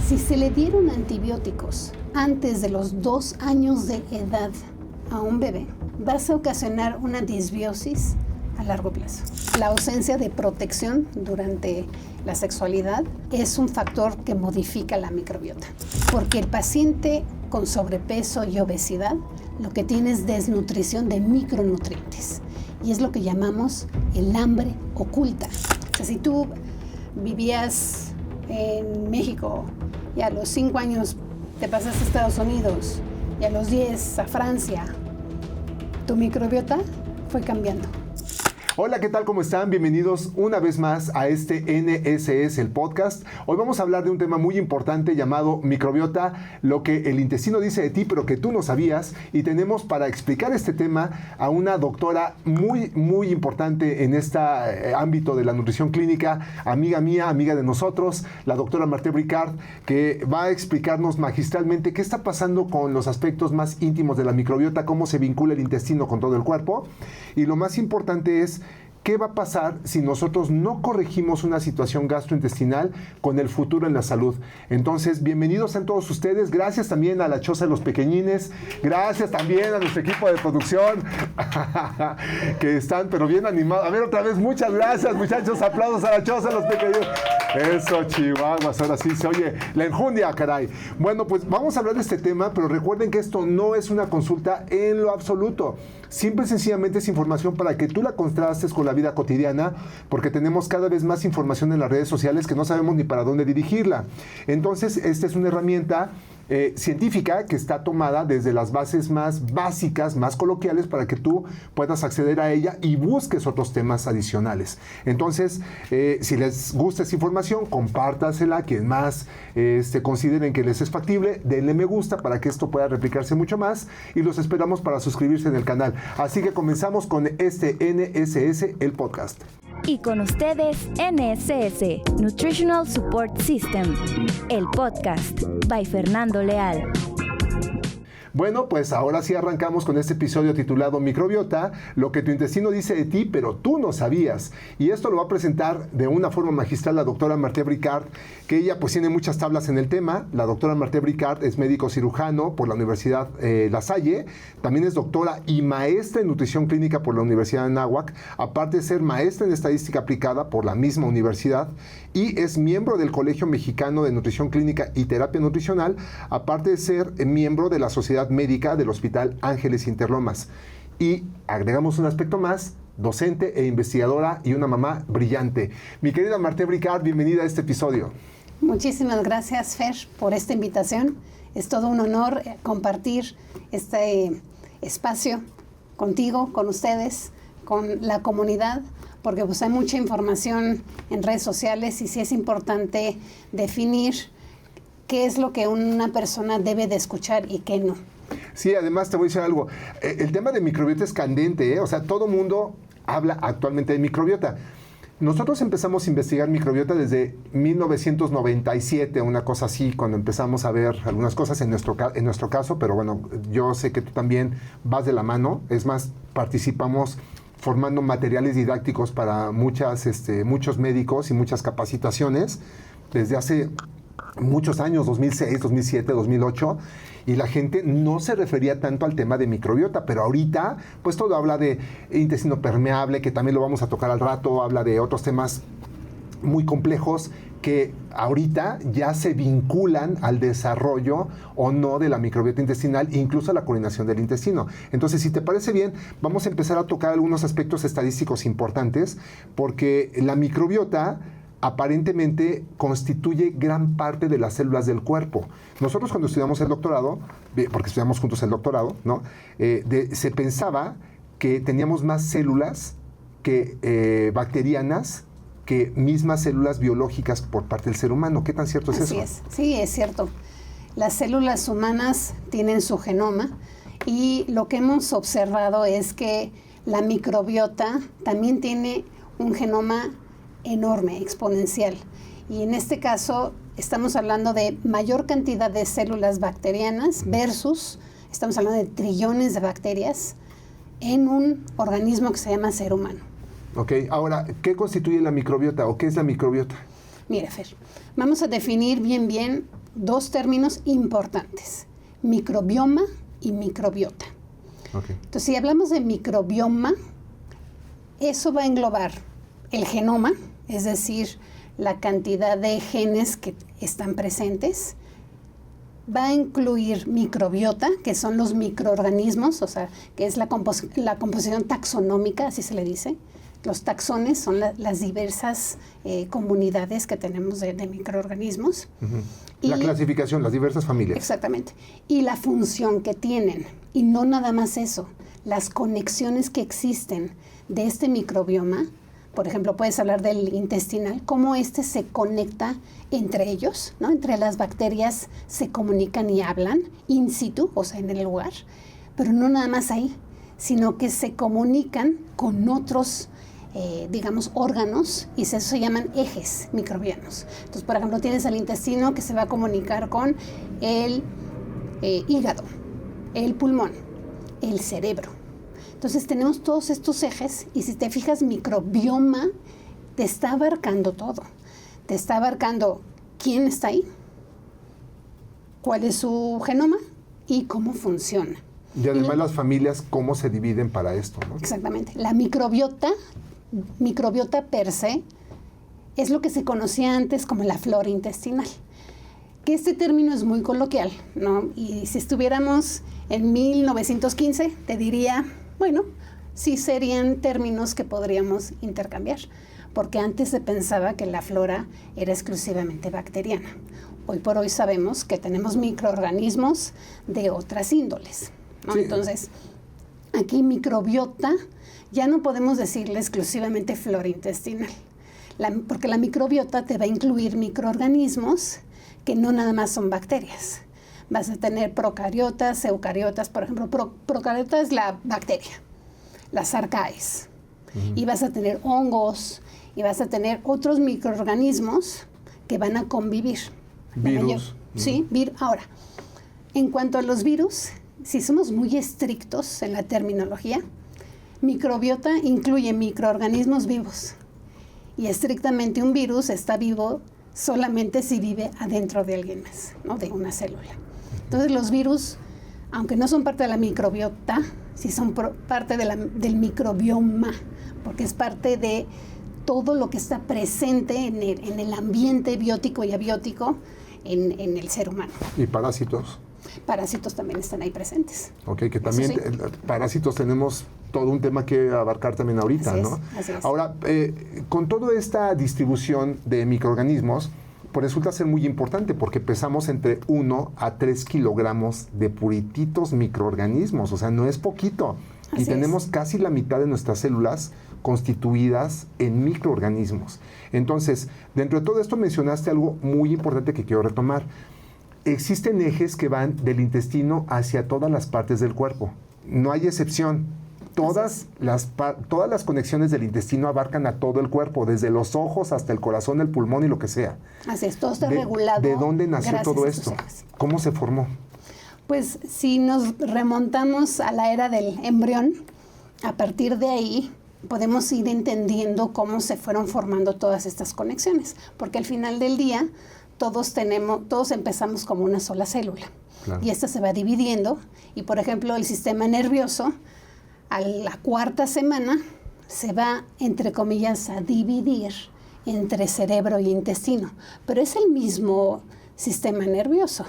Si se le dieron antibióticos antes de los 2 años de edad a un bebé, vas a ocasionar una disbiosis a largo plazo. La ausencia de protección durante la sexualidad es un factor que modifica la microbiota, porque el paciente con sobrepeso y obesidad lo que tiene es desnutrición de micronutrientes y es lo que llamamos el hambre oculta. O sea, si tú vivías en México y a los 5 años te pasaste a Estados Unidos y a los 10 a Francia, tu microbiota fue cambiando. Hola, ¿qué tal? ¿Cómo están? Bienvenidos una vez más a este NSS, el podcast. Hoy vamos a hablar de un tema muy importante llamado microbiota, lo que el intestino dice de ti, pero que tú no sabías. Y tenemos para explicar este tema a una doctora muy importante en este ámbito de la nutrición clínica, amiga mía, amiga de nosotros, la doctora Marthe Bricard, que va a explicarnos magistralmente qué está pasando con los aspectos más íntimos de la microbiota, cómo se vincula el intestino con todo el cuerpo. Y lo más importante es ¿qué va a pasar si nosotros no corregimos una situación gastrointestinal con el futuro en la salud? Entonces, bienvenidos a todos ustedes. Gracias también a la Choza de los Pequeñines. Gracias también a nuestro equipo de producción que están, pero bien animados. A ver, otra vez, muchas gracias, muchachos. Aplausos a la Choza de los Pequeñines. Eso, chihuahuas. Ahora sí se oye la enjundia, caray. Bueno, pues vamos a hablar de este tema, pero recuerden que esto no es una consulta en lo absoluto. Simple y sencillamente es información para que tú la contrastes con la vida cotidiana, porque tenemos cada vez más información en las redes sociales que no sabemos ni para dónde dirigirla. Entonces, esta es una herramienta científica que está tomada desde las bases más básicas, más coloquiales, para que tú puedas acceder a ella y busques otros temas adicionales. Entonces, si les gusta esta información, compártasela a quien más consideren que les es factible, denle me gusta para que esto pueda replicarse mucho más y los esperamos para suscribirse en el canal. Así que comenzamos con este NSS, el podcast. Y con ustedes, NSS, Nutritional Support System, el podcast, by Fernando Leal. Bueno, pues ahora sí arrancamos con este episodio titulado Microbiota, lo que tu intestino dice de ti, pero tú no sabías. Y esto lo va a presentar de una forma magistral la doctora Marthe Bricard, que ella pues tiene muchas tablas en el tema. La doctora Marthe Bricard es médico cirujano por la Universidad La Salle, también es doctora y maestra en nutrición clínica por la Universidad de Anáhuac, aparte de ser maestra en estadística aplicada por la misma universidad, y es miembro del Colegio Mexicano de Nutrición Clínica y Terapia Nutricional, aparte de ser miembro de la Sociedad Médica del Hospital Ángeles Interlomas. Y agregamos un aspecto más, docente e investigadora y una mamá brillante. Mi querida Marthe Bricard, bienvenida a este episodio. Muchísimas gracias, Fer, por esta invitación. Es todo un honor compartir este espacio contigo, con ustedes, con la comunidad, porque pues hay mucha información en redes sociales y sí es importante definir qué es lo que una persona debe de escuchar y qué no. Sí, además te voy a decir algo. El tema de microbiota es candente, ¿eh? O sea, todo mundo habla actualmente de microbiota. Nosotros empezamos a investigar microbiota desde 1997, una cosa así, cuando empezamos a ver algunas cosas en nuestro caso, pero bueno, yo sé que tú también vas de la mano. Es más, participamos formando materiales didácticos para muchos médicos y muchas capacitaciones desde hace muchos años, 2006, 2007, 2008, y la gente no se refería tanto al tema de microbiota, pero ahorita pues todo habla de intestino permeable, que también lo vamos a tocar al rato, habla de otros temas muy complejos que ahorita ya se vinculan al desarrollo o no de la microbiota intestinal, incluso a la coordinación del intestino. Entonces, si te parece bien, vamos a empezar a tocar algunos aspectos estadísticos importantes, porque la microbiota aparentemente constituye gran parte de las células del cuerpo. Nosotros cuando estudiamos el doctorado, porque estudiamos juntos el doctorado, ¿no? Se pensaba que teníamos más células que bacterianas que mismas células biológicas por parte del ser humano. ¿Qué tan cierto es eso? Así es, sí, es cierto. Las células humanas tienen su genoma y lo que hemos observado es que la microbiota también tiene un genoma enorme, exponencial. Y en este caso estamos hablando de mayor cantidad de células bacterianas versus, estamos hablando de trillones de bacterias en un organismo que se llama ser humano. Ok, ahora, ¿qué constituye la microbiota o qué es la microbiota? Mira, Fer, vamos a definir bien dos términos importantes, microbioma y microbiota. Okay. Entonces, si hablamos de microbioma, eso va a englobar el genoma, es decir, la cantidad de genes que están presentes. Va a incluir microbiota, que son los microorganismos, o sea, que es la composición taxonómica, así se le dice. Los taxones son las diversas comunidades que tenemos de microorganismos. Uh-huh. La clasificación, las diversas familias. Exactamente. Y la función que tienen. Y no nada más eso, las conexiones que existen de este microbioma. Por ejemplo, puedes hablar del intestinal, cómo se conecta entre ellos, ¿no? Entre las bacterias se comunican y hablan in situ, o sea, en el lugar. Pero no nada más ahí, sino que se comunican con otros órganos, y eso se llaman ejes microbianos. Entonces, por ejemplo, tienes el intestino que se va a comunicar con el hígado, el pulmón, el cerebro. Entonces, tenemos todos estos ejes, y si te fijas, microbioma te está abarcando todo. Te está abarcando quién está ahí, cuál es su genoma y cómo funciona. Y además las familias, cómo se dividen para esto, ¿no? Exactamente. La microbiota per se, es lo que se conocía antes como la flora intestinal. Que este término es muy coloquial, ¿no? Y si estuviéramos en 1915, te diría, bueno, sí serían términos que podríamos intercambiar, porque antes se pensaba que la flora era exclusivamente bacteriana. Hoy por hoy sabemos que tenemos microorganismos de otras índoles, ¿no? Sí. Entonces, aquí microbiota ya no podemos decirle exclusivamente flora intestinal, porque la microbiota te va a incluir microorganismos que no nada más son bacterias. Vas a tener procariotas, eucariotas, por ejemplo, procariota es la bacteria, las arcaes, y vas a tener hongos, y vas a tener otros microorganismos que van a convivir. Virus. Sí, ahora, en cuanto a los virus, si somos muy estrictos en la terminología, microbiota incluye microorganismos vivos, y estrictamente un virus está vivo solamente si vive adentro de alguien más, ¿no? De una célula. Entonces los virus, aunque no son parte de la microbiota, sí son parte del microbioma, porque es parte de todo lo que está presente en el ambiente biótico y abiótico en el ser humano. ¿Y parásitos? Parásitos también están ahí presentes. Ok, que también sí. Parásitos tenemos todo un tema que abarcar también ahorita, así ¿no? Así es. Ahora, con toda esta distribución de microorganismos, pues resulta ser muy importante porque pesamos entre 1 a 3 kilogramos de purititos microorganismos, o sea, no es poquito. Así y tenemos casi la mitad de nuestras células constituidas en microorganismos. Entonces, dentro de todo esto mencionaste algo muy importante que quiero retomar. Existen ejes que van del intestino hacia todas las partes del cuerpo. No hay excepción. Todas las conexiones del intestino abarcan a todo el cuerpo, desde los ojos hasta el corazón, el pulmón y lo que sea. Así es, todo está regulado. ¿De dónde nació todo esto? ¿Cómo se formó? Pues si nos remontamos a la era del embrión, a partir de ahí podemos ir entendiendo cómo se fueron formando todas estas conexiones, porque al final del día todos empezamos como una sola célula. Claro. Y esta se va dividiendo y, por ejemplo, el sistema nervioso a la 4ª semana se va, entre comillas, a dividir entre cerebro y intestino, pero es el mismo sistema nervioso.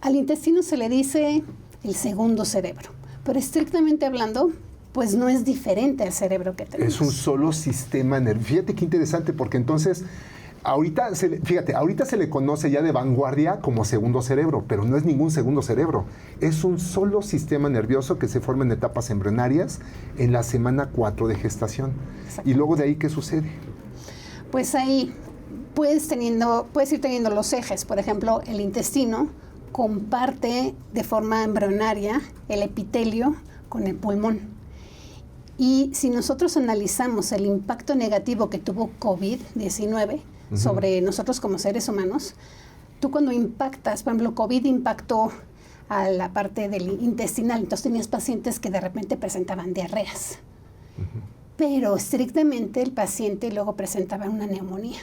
Al intestino se le dice el segundo cerebro, pero estrictamente hablando, pues no es diferente al cerebro que tenemos. Es un solo sistema nervioso. Fíjate qué interesante, porque entonces ahorita se le conoce ya de vanguardia como segundo cerebro, pero no es ningún segundo cerebro. Es un solo sistema nervioso que se forma en etapas embrionarias en la semana 4 de gestación. Y luego de ahí, ¿qué sucede? Pues ahí puedes ir teniendo los ejes. Por ejemplo, el intestino comparte de forma embrionaria el epitelio con el pulmón. Y si nosotros analizamos el impacto negativo que tuvo COVID-19 sobre nosotros como seres humanos, tú cuando impactas, por ejemplo, COVID impactó a la parte del intestinal, entonces tenías pacientes que de repente presentaban diarreas, pero estrictamente el paciente luego presentaba una neumonía.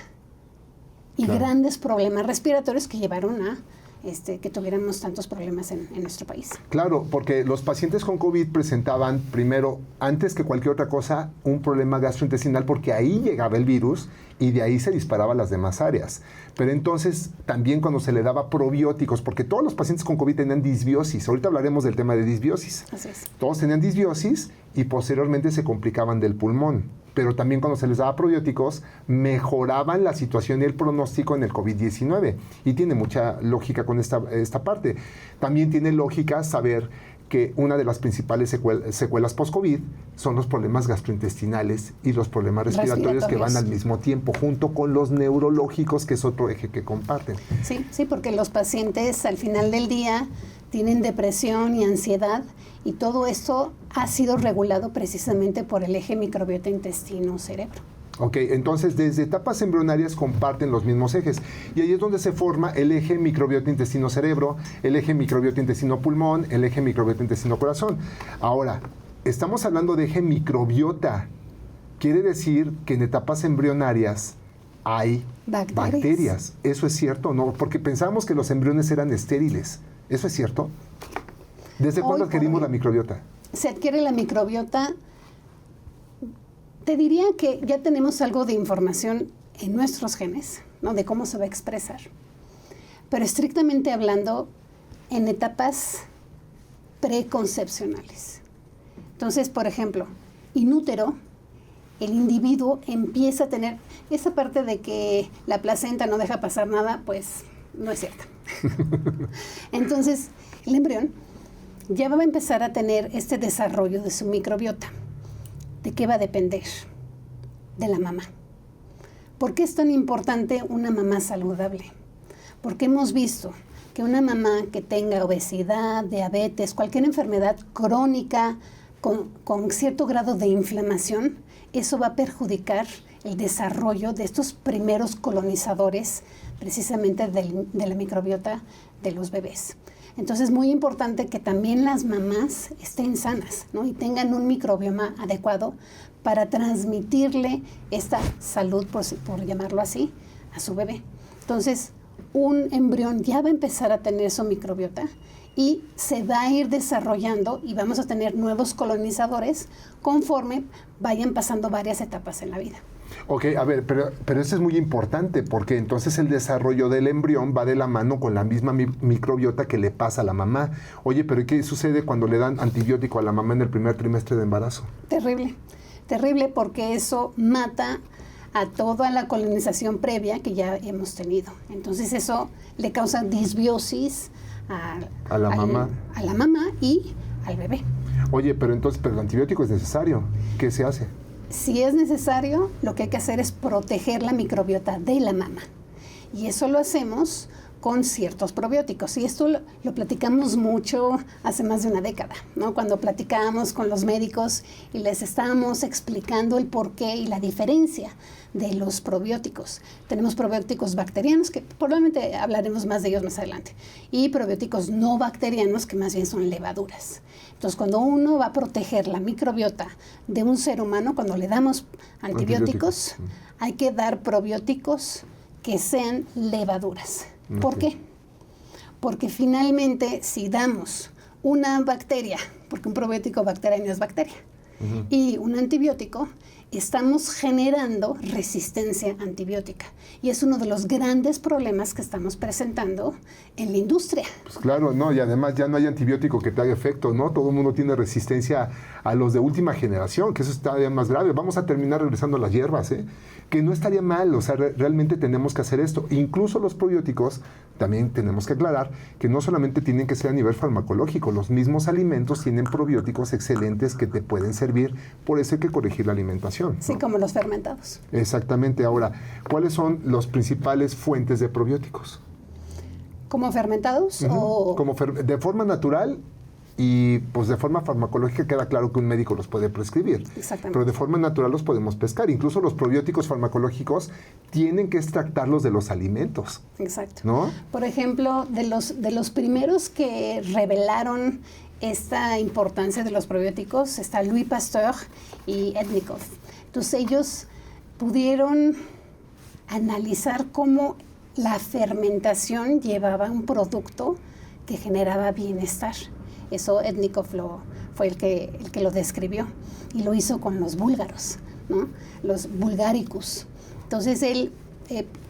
y grandes problemas respiratorios que llevaron a que tuviéramos tantos problemas en nuestro país. Claro, porque los pacientes con COVID presentaban primero, antes que cualquier otra cosa, un problema gastrointestinal porque ahí llegaba el virus y de ahí se disparaban las demás áreas. Pero entonces también cuando se le daba probióticos, porque todos los pacientes con COVID tenían disbiosis, ahorita hablaremos del tema de disbiosis. Así es. Todos tenían disbiosis y posteriormente se complicaban del pulmón. Pero también cuando se les daba probióticos, mejoraban la situación y el pronóstico en el COVID-19. Y tiene mucha lógica con esta parte. También tiene lógica saber que una de las principales secuelas post-COVID son los problemas gastrointestinales y los problemas respiratorios que van al mismo tiempo, junto con los neurológicos, que es otro eje que comparten. Sí, porque los pacientes al final del día tienen depresión y ansiedad, y todo esto ha sido regulado precisamente por el eje microbiota intestino-cerebro. Ok, entonces desde etapas embrionarias comparten los mismos ejes, y ahí es donde se forma el eje microbiota intestino-cerebro, el eje microbiota intestino-pulmón, el eje microbiota intestino-corazón. Ahora, estamos hablando de eje microbiota, quiere decir que en etapas embrionarias hay bacterias. ¿Eso es cierto o no? Porque pensábamos que los embriones eran estériles. ¿Eso es cierto? ¿Desde cuándo adquirimos la microbiota? Se adquiere la microbiota. Te diría que ya tenemos algo de información en nuestros genes, ¿no? De cómo se va a expresar. Pero estrictamente hablando, en etapas preconcepcionales. Entonces, por ejemplo, in útero, el individuo empieza a tener esa parte de que la placenta no deja pasar nada, pues no es cierta. Entonces, el embrión ya va a empezar a tener este desarrollo de su microbiota. ¿De qué va a depender? De la mamá. ¿Por qué es tan importante una mamá saludable? Porque hemos visto que una mamá que tenga obesidad, diabetes, cualquier enfermedad crónica con cierto grado de inflamación, eso va a perjudicar el desarrollo de estos primeros colonizadores precisamente de la microbiota de los bebés. Entonces es muy importante que también las mamás estén sanas, ¿no? Y tengan un microbioma adecuado para transmitirle esta salud, por llamarlo así, a su bebé. Entonces, un embrión ya va a empezar a tener su microbiota y se va a ir desarrollando y vamos a tener nuevos colonizadores conforme vayan pasando varias etapas en la vida. Ok, a ver, pero eso es muy importante porque entonces el desarrollo del embrión va de la mano con la misma microbiota que le pasa a la mamá. Oye, pero ¿qué sucede cuando le dan antibiótico a la mamá en el primer trimestre de embarazo? Terrible, terrible, porque eso mata a toda la colonización previa que ya hemos tenido. Entonces eso le causa disbiosis a la mamá y al bebé. Oye, pero el antibiótico es necesario. ¿Qué se hace? Si es necesario, lo que hay que hacer es proteger la microbiota de la mamá. Y eso lo hacemos con ciertos probióticos. Y esto lo platicamos mucho hace más de una década, ¿no? Cuando platicábamos con los médicos y les estábamos explicando el porqué y la diferencia de los probióticos. Tenemos probióticos bacterianos, que probablemente hablaremos más de ellos más adelante, y probióticos no bacterianos, que más bien son levaduras. Entonces, cuando uno va a proteger la microbiota de un ser humano, cuando le damos antibióticos, hay que dar probióticos que sean levaduras. ¿Por qué? Porque finalmente, si damos una bacteria, porque un probiótico bacteriano es bacteria, y un antibiótico, estamos generando resistencia antibiótica. Y es uno de los grandes problemas que estamos presentando en la industria. Pues claro, no, y además ya no hay antibiótico que te haga efecto, ¿no? Todo el mundo tiene resistencia a los de última generación, que eso está todavía más grave. Vamos a terminar regresando a las hierbas, que no estaría mal, o sea, realmente tenemos que hacer esto. Incluso los probióticos, también tenemos que aclarar que no solamente tienen que ser a nivel farmacológico, los mismos alimentos tienen probióticos excelentes que te pueden servir, por eso hay que corregir la alimentación, ¿no? Sí, como los fermentados. Exactamente. Ahora, ¿cuáles son las principales fuentes de probióticos? ¿Como fermentados? O... de forma natural y pues de forma farmacológica queda claro que un médico los puede prescribir. Exactamente. Pero de forma natural los podemos pescar. Incluso los probióticos farmacológicos tienen que extractarlos de los alimentos. Exacto. ¿No? Por ejemplo, de los primeros que revelaron esta importancia de los probióticos está Louis Pasteur y Ednikov. Entonces ellos pudieron analizar cómo la fermentación llevaba un producto que generaba bienestar. Eso Etnikov fue el que lo describió y lo hizo con los búlgaros, ¿no? Los bulgaricus. Entonces él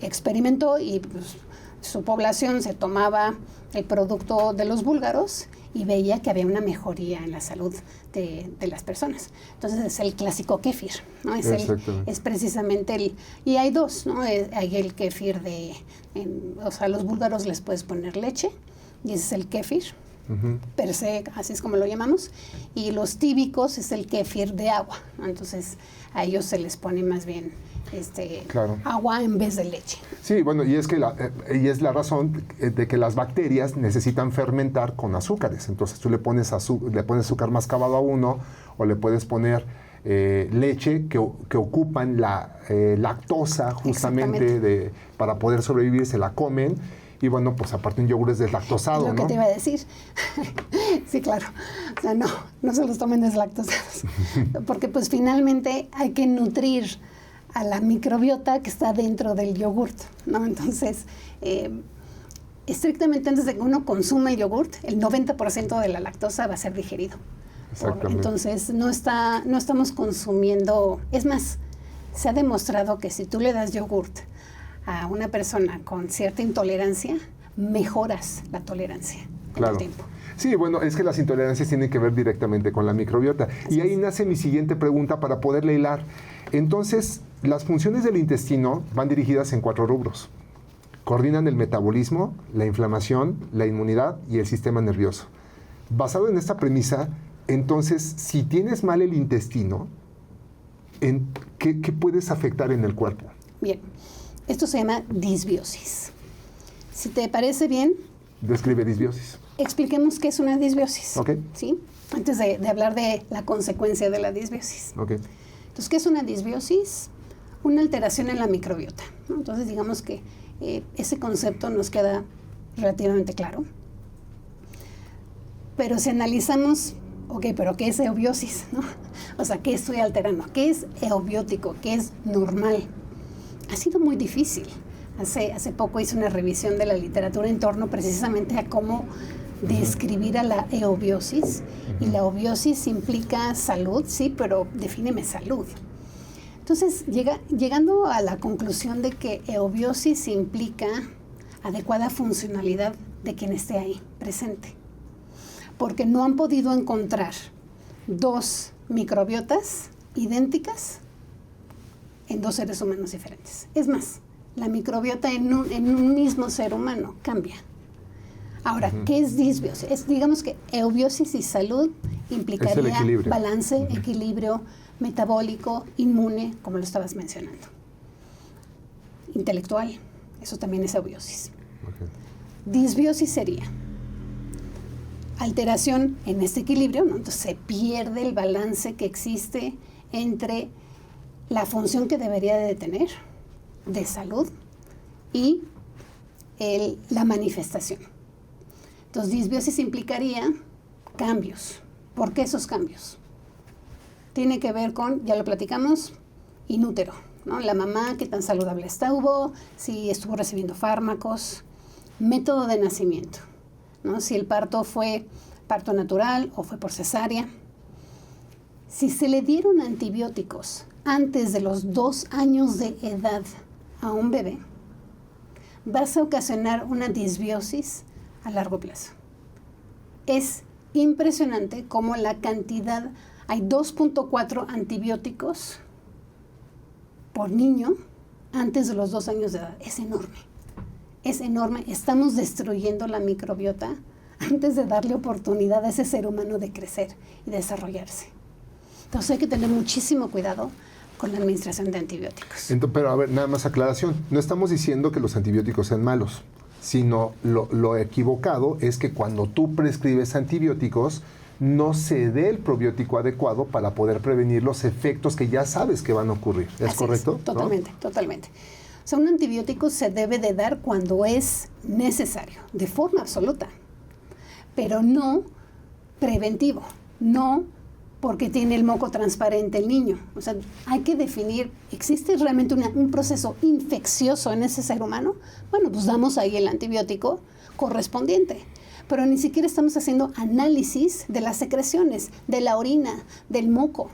experimentó y pues, su población se tomaba el producto de los búlgaros y veía que había una mejoría en la salud de las personas. Entonces es el clásico kéfir, ¿no? Es precisamente el... Y hay dos, ¿no? Hay el kéfir o sea, a los búlgaros les puedes poner leche y ese es el kéfir. Per se, así es como lo llamamos, y los tíbicos es el kéfir de agua, ¿no? Entonces a ellos se les pone más bien agua en vez de leche. Sí, bueno, y es la razón de que las bacterias necesitan fermentar con azúcares. Entonces tú le pones azúcar mascabado a uno o le puedes poner leche que ocupan la lactosa justamente para poder sobrevivir, se la comen. Y bueno, pues aparte un yogur es deslactosado, ¿no? Lo que te iba a decir. Sí, claro. O sea, no se los tomen deslactosados. Porque pues finalmente hay que nutrir a la microbiota que está dentro del yogurt, ¿no? Entonces, estrictamente antes de que uno consuma el yogurt, el 90% de la lactosa va a ser digerido. Exactamente. Entonces, no estamos consumiendo... Es más, se ha demostrado que si tú le das yogurt a una persona con cierta intolerancia, mejoras la tolerancia con el tiempo. Sí, bueno, es que las intolerancias tienen que ver directamente con la microbiota. Y ahí nace mi siguiente pregunta para poderle hilar. Entonces, las funciones del intestino van dirigidas en 4 rubros. Coordinan el metabolismo, la inflamación, la inmunidad y el sistema nervioso. Basado en esta premisa, entonces, si tienes mal el intestino, ¿qué puedes afectar en el cuerpo? Bien. Esto se llama disbiosis. Si te parece bien... Describe disbiosis. Expliquemos qué es una disbiosis. Okay. ¿Sí? Antes de hablar de la consecuencia de la disbiosis. Okay. Entonces, ¿qué es una disbiosis? Una alteración en la microbiota, ¿no? Entonces, digamos que ese concepto nos queda relativamente claro. Pero si analizamos, pero ¿qué es eubiosis? ¿No? O sea, ¿qué estoy alterando? ¿Qué es eubiótico? ¿Qué es normal? Ha sido muy difícil. Hace poco hice una revisión de la literatura en torno precisamente a cómo describir a la eubiosis. Y la eubiosis implica salud, sí, pero defíneme salud. Entonces, llegando a la conclusión de que eubiosis implica adecuada funcionalidad de quien esté ahí presente. Porque no han podido encontrar 2 microbiotas idénticas en 2 seres humanos diferentes. Es más, la microbiota en un mismo ser humano cambia. Ahora, ¿qué es disbiosis? Digamos que eubiosis y salud implicaría balance, equilibrio metabólico, inmune, como lo estabas mencionando. Intelectual, eso también es eubiosis. Disbiosis sería alteración en este equilibrio, ¿no? Entonces se pierde el balance que existe entre la función que debería de tener de salud y la manifestación. Entonces, disbiosis implicaría cambios. ¿Por qué esos cambios? Tiene que ver con, ya lo platicamos, inútero, ¿no? La mamá, qué tan saludable estuvo, si estuvo recibiendo fármacos, método de nacimiento, ¿no? Si el parto fue parto natural o fue por cesárea. Si se le dieron antibióticos antes de los 2 años de edad a un bebé, vas a ocasionar una disbiosis a largo plazo. Es impresionante cómo la cantidad, hay 2.4 antibióticos por niño antes de los 2 años de edad. Es enorme, es enorme. Estamos destruyendo la microbiota antes de darle oportunidad a ese ser humano de crecer y desarrollarse. Entonces hay que tener muchísimo cuidado con la administración de antibióticos. Pero a ver, nada más aclaración. No estamos diciendo que los antibióticos sean malos, sino lo equivocado es que cuando tú prescribes antibióticos, no se dé el probiótico adecuado para poder prevenir los efectos que ya sabes que van a ocurrir. ¿Es correcto? Totalmente, ¿no? Totalmente. O sea, un antibiótico se debe de dar cuando es necesario, de forma absoluta, pero no preventivo, no porque tiene el moco transparente el niño. O sea, hay que definir, ¿existe realmente un proceso infeccioso en ese ser humano? Bueno, pues damos ahí el antibiótico correspondiente. Pero ni siquiera estamos haciendo análisis de las secreciones, de la orina, del moco.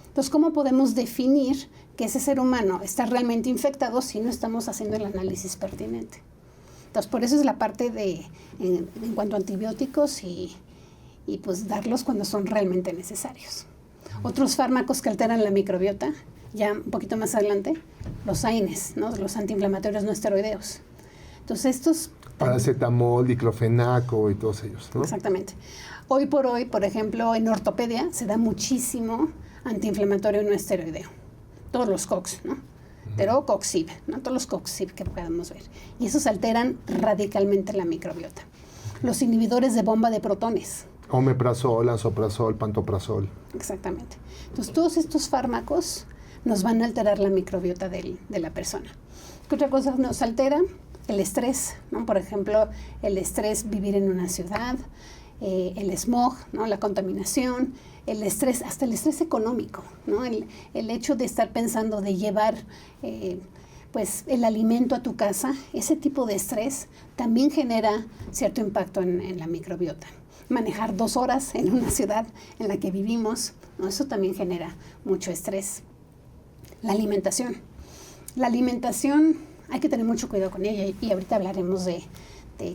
Entonces, ¿cómo podemos definir que ese ser humano está realmente infectado si no estamos haciendo el análisis pertinente? Entonces, por eso es la parte en cuanto a antibióticos y pues darlos cuando son realmente necesarios. Otros fármacos que alteran la microbiota, ya un poquito más adelante, los AINES, ¿no? Los antiinflamatorios no esteroideos. Entonces, estos... Paracetamol, diclofenaco y todos ellos, ¿no? Exactamente. Hoy por hoy, por ejemplo, en ortopedia se da muchísimo antiinflamatorio no esteroideo. Todos los COX, ¿no? Terocoxib, ¿no? Todos los COXIB que podemos ver. Y esos alteran radicalmente la microbiota. Los inhibidores de bomba de protones. Omeprazol, lansoprazol, pantoprazol. Exactamente. Entonces, todos estos fármacos nos van a alterar la microbiota de la persona. ¿Qué otra cosa nos altera? El estrés, ¿no? Por ejemplo, el estrés, vivir en una ciudad, el smog, ¿no? La contaminación, el estrés, hasta el estrés económico, ¿no? El hecho de estar pensando de llevar pues el alimento a tu casa, ese tipo de estrés también genera cierto impacto en la microbiota. Manejar 2 horas en una ciudad en la que vivimos, ¿no? Eso también genera mucho estrés. La alimentación. La alimentación hay que tener mucho cuidado con ella y ahorita hablaremos de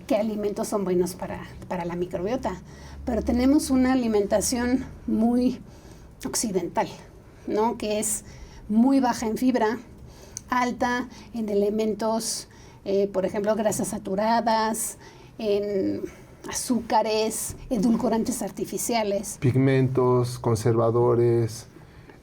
qué alimentos son buenos para la microbiota. Pero tenemos una alimentación muy occidental, ¿no? Que es muy baja en fibra, alta en elementos, por ejemplo, grasas saturadas, en azúcares, edulcorantes artificiales. Pigmentos, conservadores,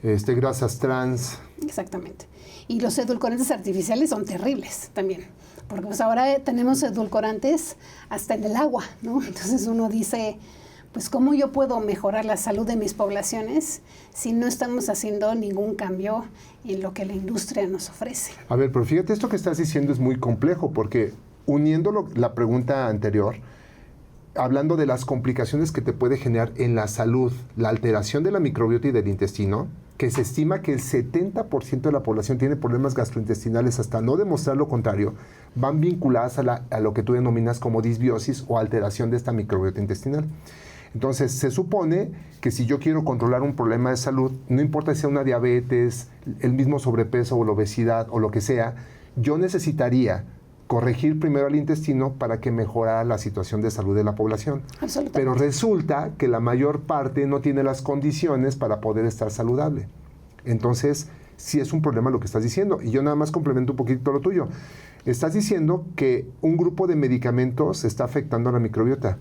grasas trans. Exactamente. Y los edulcorantes artificiales son terribles también, porque pues ahora tenemos edulcorantes hasta en el agua, ¿no? Entonces uno dice, pues ¿cómo yo puedo mejorar la salud de mis poblaciones si no estamos haciendo ningún cambio en lo que la industria nos ofrece? A ver, pero fíjate, esto que estás diciendo es muy complejo, porque uniendo la pregunta anterior, hablando de las complicaciones que te puede generar en la salud, la alteración de la microbiota y del intestino, que se estima que el 70% de la población tiene problemas gastrointestinales, hasta no demostrar lo contrario, van vinculadas a lo que tú denominas como disbiosis o alteración de esta microbiota intestinal. Entonces, se supone que si yo quiero controlar un problema de salud, no importa si sea una diabetes, el mismo sobrepeso o la obesidad o lo que sea, yo necesitaría corregir primero al intestino para que mejorara la situación de salud de la población. Pero resulta que la mayor parte no tiene las condiciones para poder estar saludable. Entonces, sí es un problema lo que estás diciendo. Y yo nada más complemento un poquito lo tuyo. Estás diciendo que un grupo de medicamentos está afectando a la microbiota.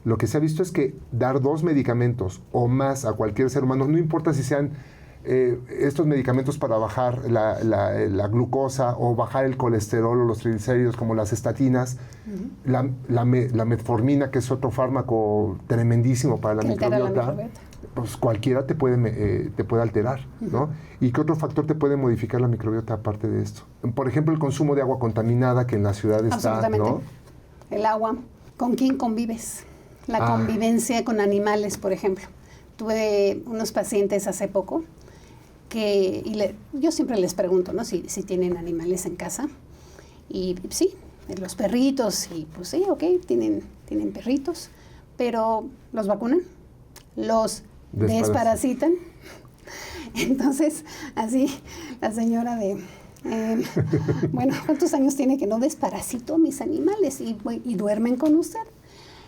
Lo que se ha visto es que dar 2 medicamentos o más a cualquier ser humano, no importa si sean estos medicamentos para bajar la glucosa o bajar el colesterol o los triglicéridos como las estatinas, la metformina, que es otro fármaco tremendísimo para la microbiota, pues cualquiera te puede alterar, ¿no? ¿Y qué otro factor te puede modificar la microbiota aparte de esto? Por ejemplo, el consumo de agua contaminada que en la ciudad está, ¿no? El agua. ¿Con quién convives? La convivencia con animales, por ejemplo. Tuve unos pacientes hace poco yo siempre les pregunto, ¿no? Si tienen animales en casa. Y sí, los perritos, y pues sí, ok, tienen perritos, pero ¿los vacunan? ¿Los desparasitan? Entonces, así, la señora bueno, ¿cuántos años tiene que no desparasito mis animales y duermen con usted?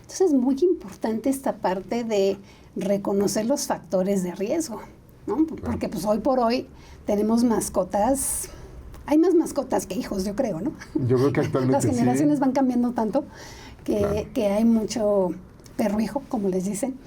Entonces, es muy importante esta parte de reconocer los factores de riesgo, ¿no? Porque pues hoy por hoy tenemos mascotas, hay más mascotas que hijos, yo creo, ¿no? Yo creo que actualmente las generaciones van cambiando tanto que hay mucho perrijo, como les dicen.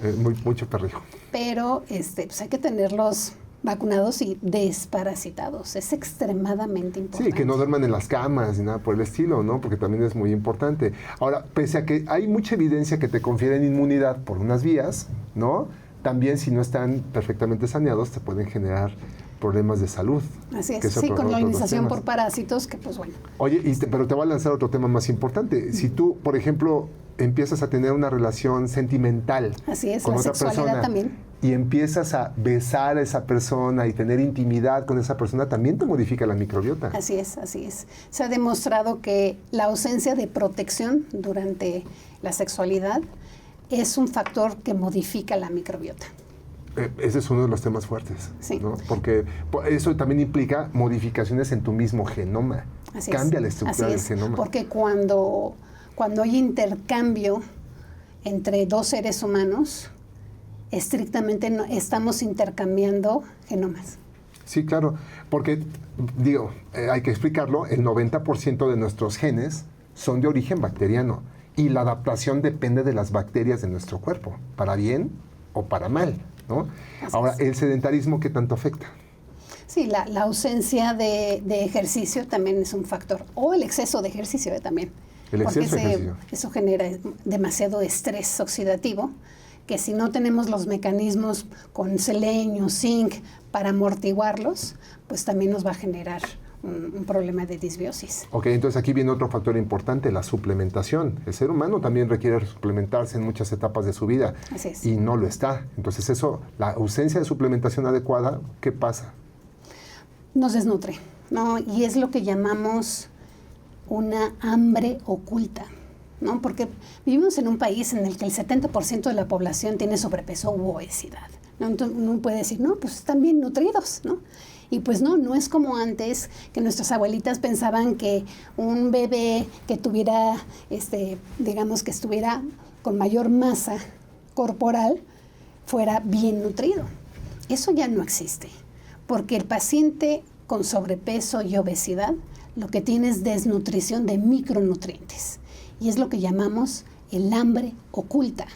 Mucho perrijo. Pero pues hay que tenerlos vacunados y desparasitados. Es extremadamente importante. Sí, que no duerman en las camas ni nada por el estilo, ¿no? Porque también es muy importante. Ahora, pese a que hay mucha evidencia que te confieren inmunidad por unas vías, ¿no? También si no están perfectamente saneados te pueden generar problemas de salud. Así es, sí, colonización por parásitos, que pues bueno. Oye, pero te voy a lanzar otro tema más importante. Si tú, por ejemplo, empiezas a tener una relación sentimental así es, con la otra sexualidad persona también. y empiezas a besar a esa persona y tener intimidad con esa persona, también te modifica la microbiota. Así es, así es. Se ha demostrado que la ausencia de protección durante la sexualidad es un factor que modifica la microbiota. Ese es uno de los temas fuertes, sí, ¿no? Porque eso también implica modificaciones en tu mismo genoma. Así Cambia es, la estructura del genoma. Porque cuando hay intercambio entre dos seres humanos, estrictamente no, estamos intercambiando genomas. Sí, claro, porque, hay que explicarlo, el 90% de nuestros genes son de origen bacteriano y la adaptación depende de las bacterias de nuestro cuerpo, para bien o para mal, ¿no? Ahora, ¿el sedentarismo qué tanto afecta? Sí, la ausencia de ejercicio también es un factor, o el exceso de ejercicio también. El exceso de ejercicio. Eso genera demasiado estrés oxidativo, que si no tenemos los mecanismos con selenio, zinc, para amortiguarlos, pues también nos va a generar un problema de disbiosis. Ok, entonces aquí viene otro factor importante, la suplementación. El ser humano también requiere suplementarse en muchas etapas de su vida. Así es. Y no lo está. Entonces eso, la ausencia de suplementación adecuada, ¿qué pasa? Nos desnutre, ¿no? Y es lo que llamamos una hambre oculta, ¿no? Porque vivimos en un país en el que el 70% de la población tiene sobrepeso u obesidad, ¿no? Entonces uno puede decir, no, pues están bien nutridos, ¿no? Y pues no es como antes, que nuestras abuelitas pensaban que un bebé que tuviera, digamos que estuviera con mayor masa corporal, fuera bien nutrido. Eso ya no existe, porque el paciente con sobrepeso y obesidad lo que tiene es desnutrición de micronutrientes, y es lo que llamamos el hambre oculta,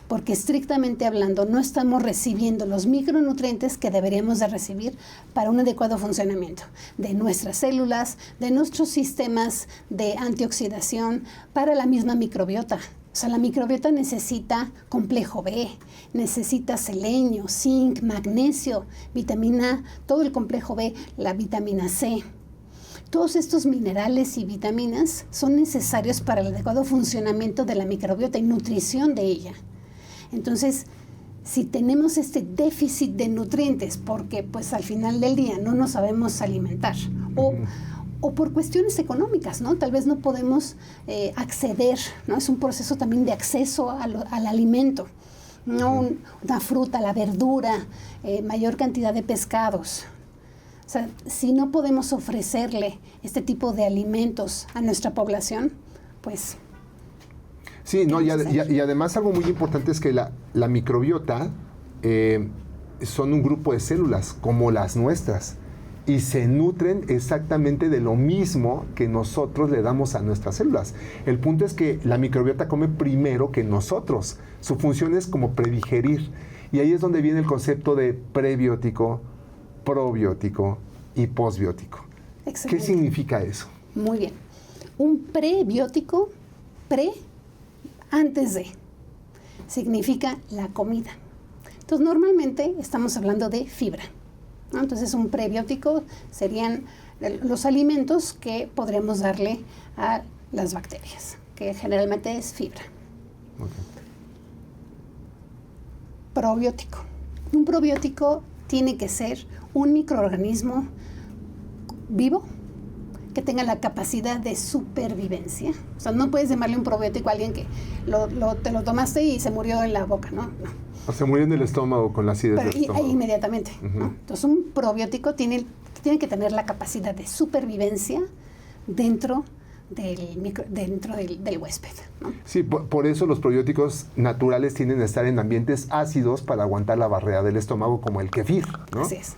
porque estrictamente hablando no estamos recibiendo los micronutrientes que deberíamos de recibir para un adecuado funcionamiento de nuestras células, de nuestros sistemas de antioxidación, para la misma microbiota. O sea, la microbiota necesita complejo B, necesita selenio, zinc, magnesio, vitamina, todo el complejo B, la vitamina C. Todos estos minerales y vitaminas son necesarios para el adecuado funcionamiento de la microbiota y nutrición de ella. Entonces, si tenemos este déficit de nutrientes, porque pues al final del día no nos sabemos alimentar, o por cuestiones económicas, ¿no? Tal vez no podemos acceder, ¿no? Es un proceso también de acceso al alimento, ¿no? Una fruta, la verdura, mayor cantidad de pescados. O sea, si no podemos ofrecerle este tipo de alimentos a nuestra población, pues... Sí, no, y además algo muy importante es que la microbiota son un grupo de células como las nuestras y se nutren exactamente de lo mismo que nosotros le damos a nuestras células. El punto es que la microbiota come primero que nosotros. Su función es como predigerir. Y ahí es donde viene el concepto de prebiótico, probiótico y posbiótico. Excelente. ¿Qué significa eso? Muy bien. Un prebiótico, antes de, significa la comida. Entonces, normalmente estamos hablando de fibra, ¿no? Entonces, un prebiótico serían los alimentos que podríamos darle a las bacterias, que generalmente es fibra. Okay. Probiótico. Un probiótico tiene que ser un microorganismo vivo, que tenga la capacidad de supervivencia. O sea, no puedes llamarle un probiótico a alguien que te lo tomaste y se murió en la boca, ¿no? O se murió en el estómago con la acidez del estómago. Inmediatamente, ¿no? Entonces, un probiótico tiene que tener la capacidad de supervivencia dentro del huésped, ¿no? Sí, por eso los probióticos naturales tienden a estar en ambientes ácidos para aguantar la barrera del estómago, como el kefir, ¿no? Así es.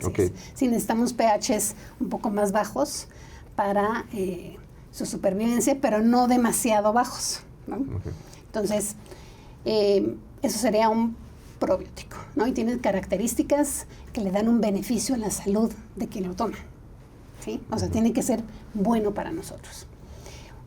Okay. Sí, necesitamos pHs un poco más bajos para su supervivencia, pero no demasiado bajos, ¿no? Okay. Entonces, eso sería un probiótico, ¿no? Y tiene características que le dan un beneficio a la salud de quien lo toma, ¿sí? O sea, tiene que ser bueno para nosotros.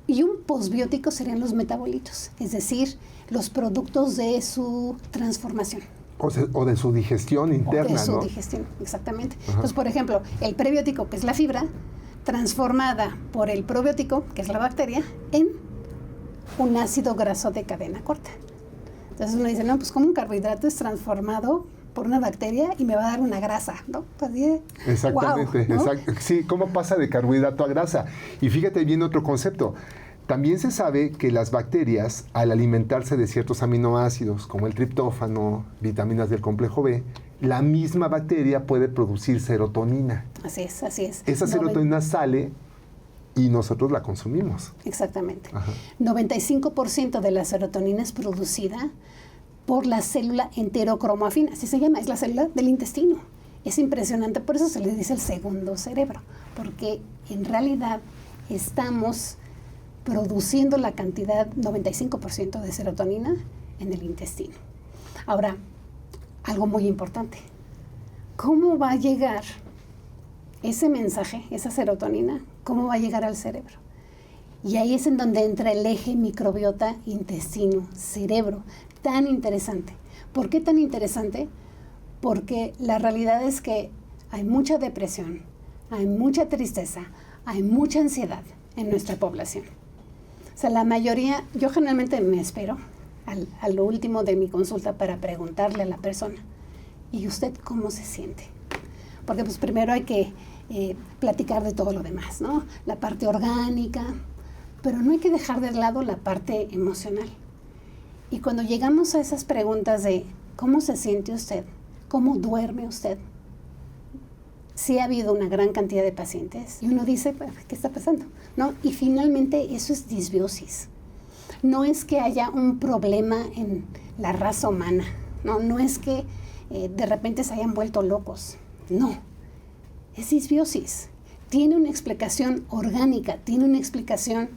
Y un posbiótico serían los metabolitos, es decir, los productos de su transformación. O de su digestión interna, ¿no? De su digestión, exactamente. Ajá. Entonces, por ejemplo, el prebiótico, que es la fibra, transformada por el probiótico, que es la bacteria, en un ácido graso de cadena corta. Entonces uno dice, no, pues como un carbohidrato es transformado por una bacteria y me va a dar una grasa, ¿no? Así, exactamente, wow, ¿no? Sí, ¿cómo pasa de carbohidrato a grasa? Y fíjate bien otro concepto. También se sabe que las bacterias, al alimentarse de ciertos aminoácidos, como el triptófano, vitaminas del complejo B, la misma bacteria puede producir serotonina. Así es, así es. Esa serotonina sale y nosotros la consumimos. Exactamente. Ajá. 95% de la serotonina es producida por la célula enterocromafina, así se llama, es la célula del intestino. Es impresionante, por eso se le dice el segundo cerebro, porque en realidad estamos produciendo la cantidad 95% de serotonina en el intestino. Ahora, algo muy importante, ¿cómo va a llegar ese mensaje, esa serotonina, cómo va a llegar al cerebro? Y ahí es en donde entra el eje microbiota intestino-cerebro, tan interesante. ¿Por qué tan interesante? Porque la realidad es que hay mucha depresión, hay mucha tristeza, hay mucha ansiedad en nuestra población. O sea, la mayoría, yo generalmente me espero a lo último de mi consulta para preguntarle a la persona, ¿y usted cómo se siente? Porque pues primero hay que platicar de todo lo demás, ¿no? La parte orgánica, pero no hay que dejar de lado la parte emocional. Y cuando llegamos a esas preguntas de ¿cómo se siente usted? ¿Cómo duerme usted? Sí ha habido una gran cantidad de pacientes y uno dice, ¿qué está pasando? ¿No? Y finalmente eso es disbiosis. No es que haya un problema en la raza humana, no es que de repente se hayan vuelto locos, no, es disbiosis. Tiene una explicación orgánica, tiene una explicación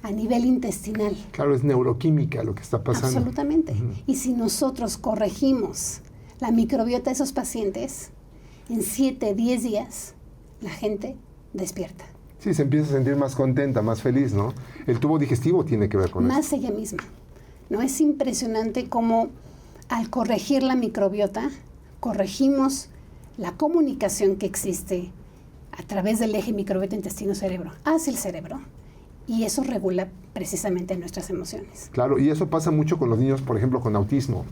a nivel intestinal. Claro, es neuroquímica lo que está pasando. Absolutamente. Y si nosotros corregimos la microbiota de esos pacientes, en 7, 10 días, la gente despierta. Sí, se empieza a sentir más contenta, más feliz, ¿no? El tubo digestivo tiene que ver con eso. Más ella misma, ¿no? Es impresionante cómo al corregir la microbiota, corregimos la comunicación que existe a través del eje microbiota intestino-cerebro hacia el cerebro. Y eso regula precisamente nuestras emociones. Claro, y eso pasa mucho con los niños, por ejemplo, con autismo,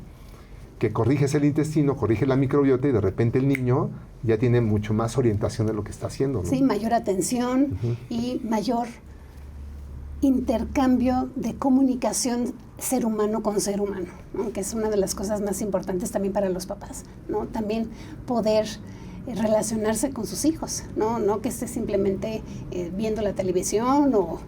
que corriges el intestino, corriges la microbiota y de repente el niño ya tiene mucho más orientación de lo que está haciendo, ¿no? Sí, mayor atención y mayor intercambio de comunicación ser humano con ser humano, ¿no? Que es una de las cosas más importantes también para los papás, ¿no? También poder relacionarse con sus hijos, no que esté simplemente viendo la televisión o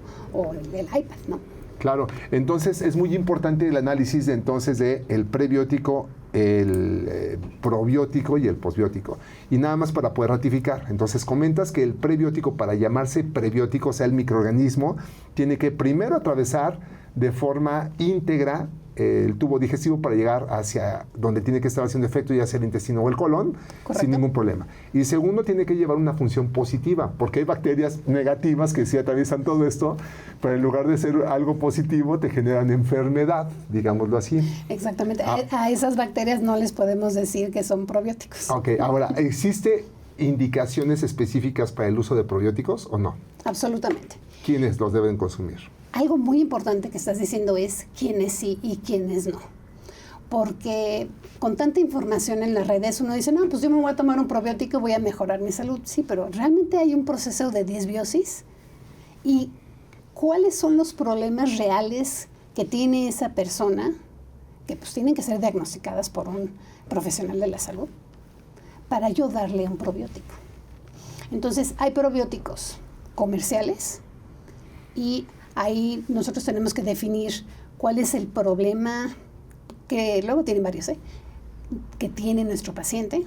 el iPad, ¿no? Claro, entonces es muy importante el análisis de el prebiótico, el probiótico y el posbiótico. Y nada más para poder ratificar. Entonces comentas que el prebiótico, para llamarse prebiótico, o sea, el microorganismo, tiene que primero atravesar de forma íntegra el tubo digestivo para llegar hacia donde tiene que estar haciendo efecto, ya sea el intestino o el colon, Correcto. sin ningún problema. Y segundo, tiene que llevar una función positiva, porque hay bacterias negativas que sí atraviesan todo esto, pero en lugar de ser algo positivo, te generan enfermedad, digámoslo así. Exactamente. A esas bacterias no les podemos decir que son probióticos. Ok, ahora, ¿existe indicaciones específicas para el uso de probióticos o no? Absolutamente. ¿Quiénes los deben consumir? Algo muy importante que estás diciendo es quiénes sí y quiénes no. Porque con tanta información en las redes uno dice, no, pues yo me voy a tomar un probiótico y voy a mejorar mi salud. Sí, pero realmente hay un proceso de disbiosis. ¿Y cuáles son los problemas reales que tiene esa persona que pues tienen que ser diagnosticadas por un profesional de la salud para yo darle un probiótico? Entonces, hay probióticos comerciales y ahí nosotros tenemos que definir cuál es el problema, que luego tienen varios, que tiene nuestro paciente.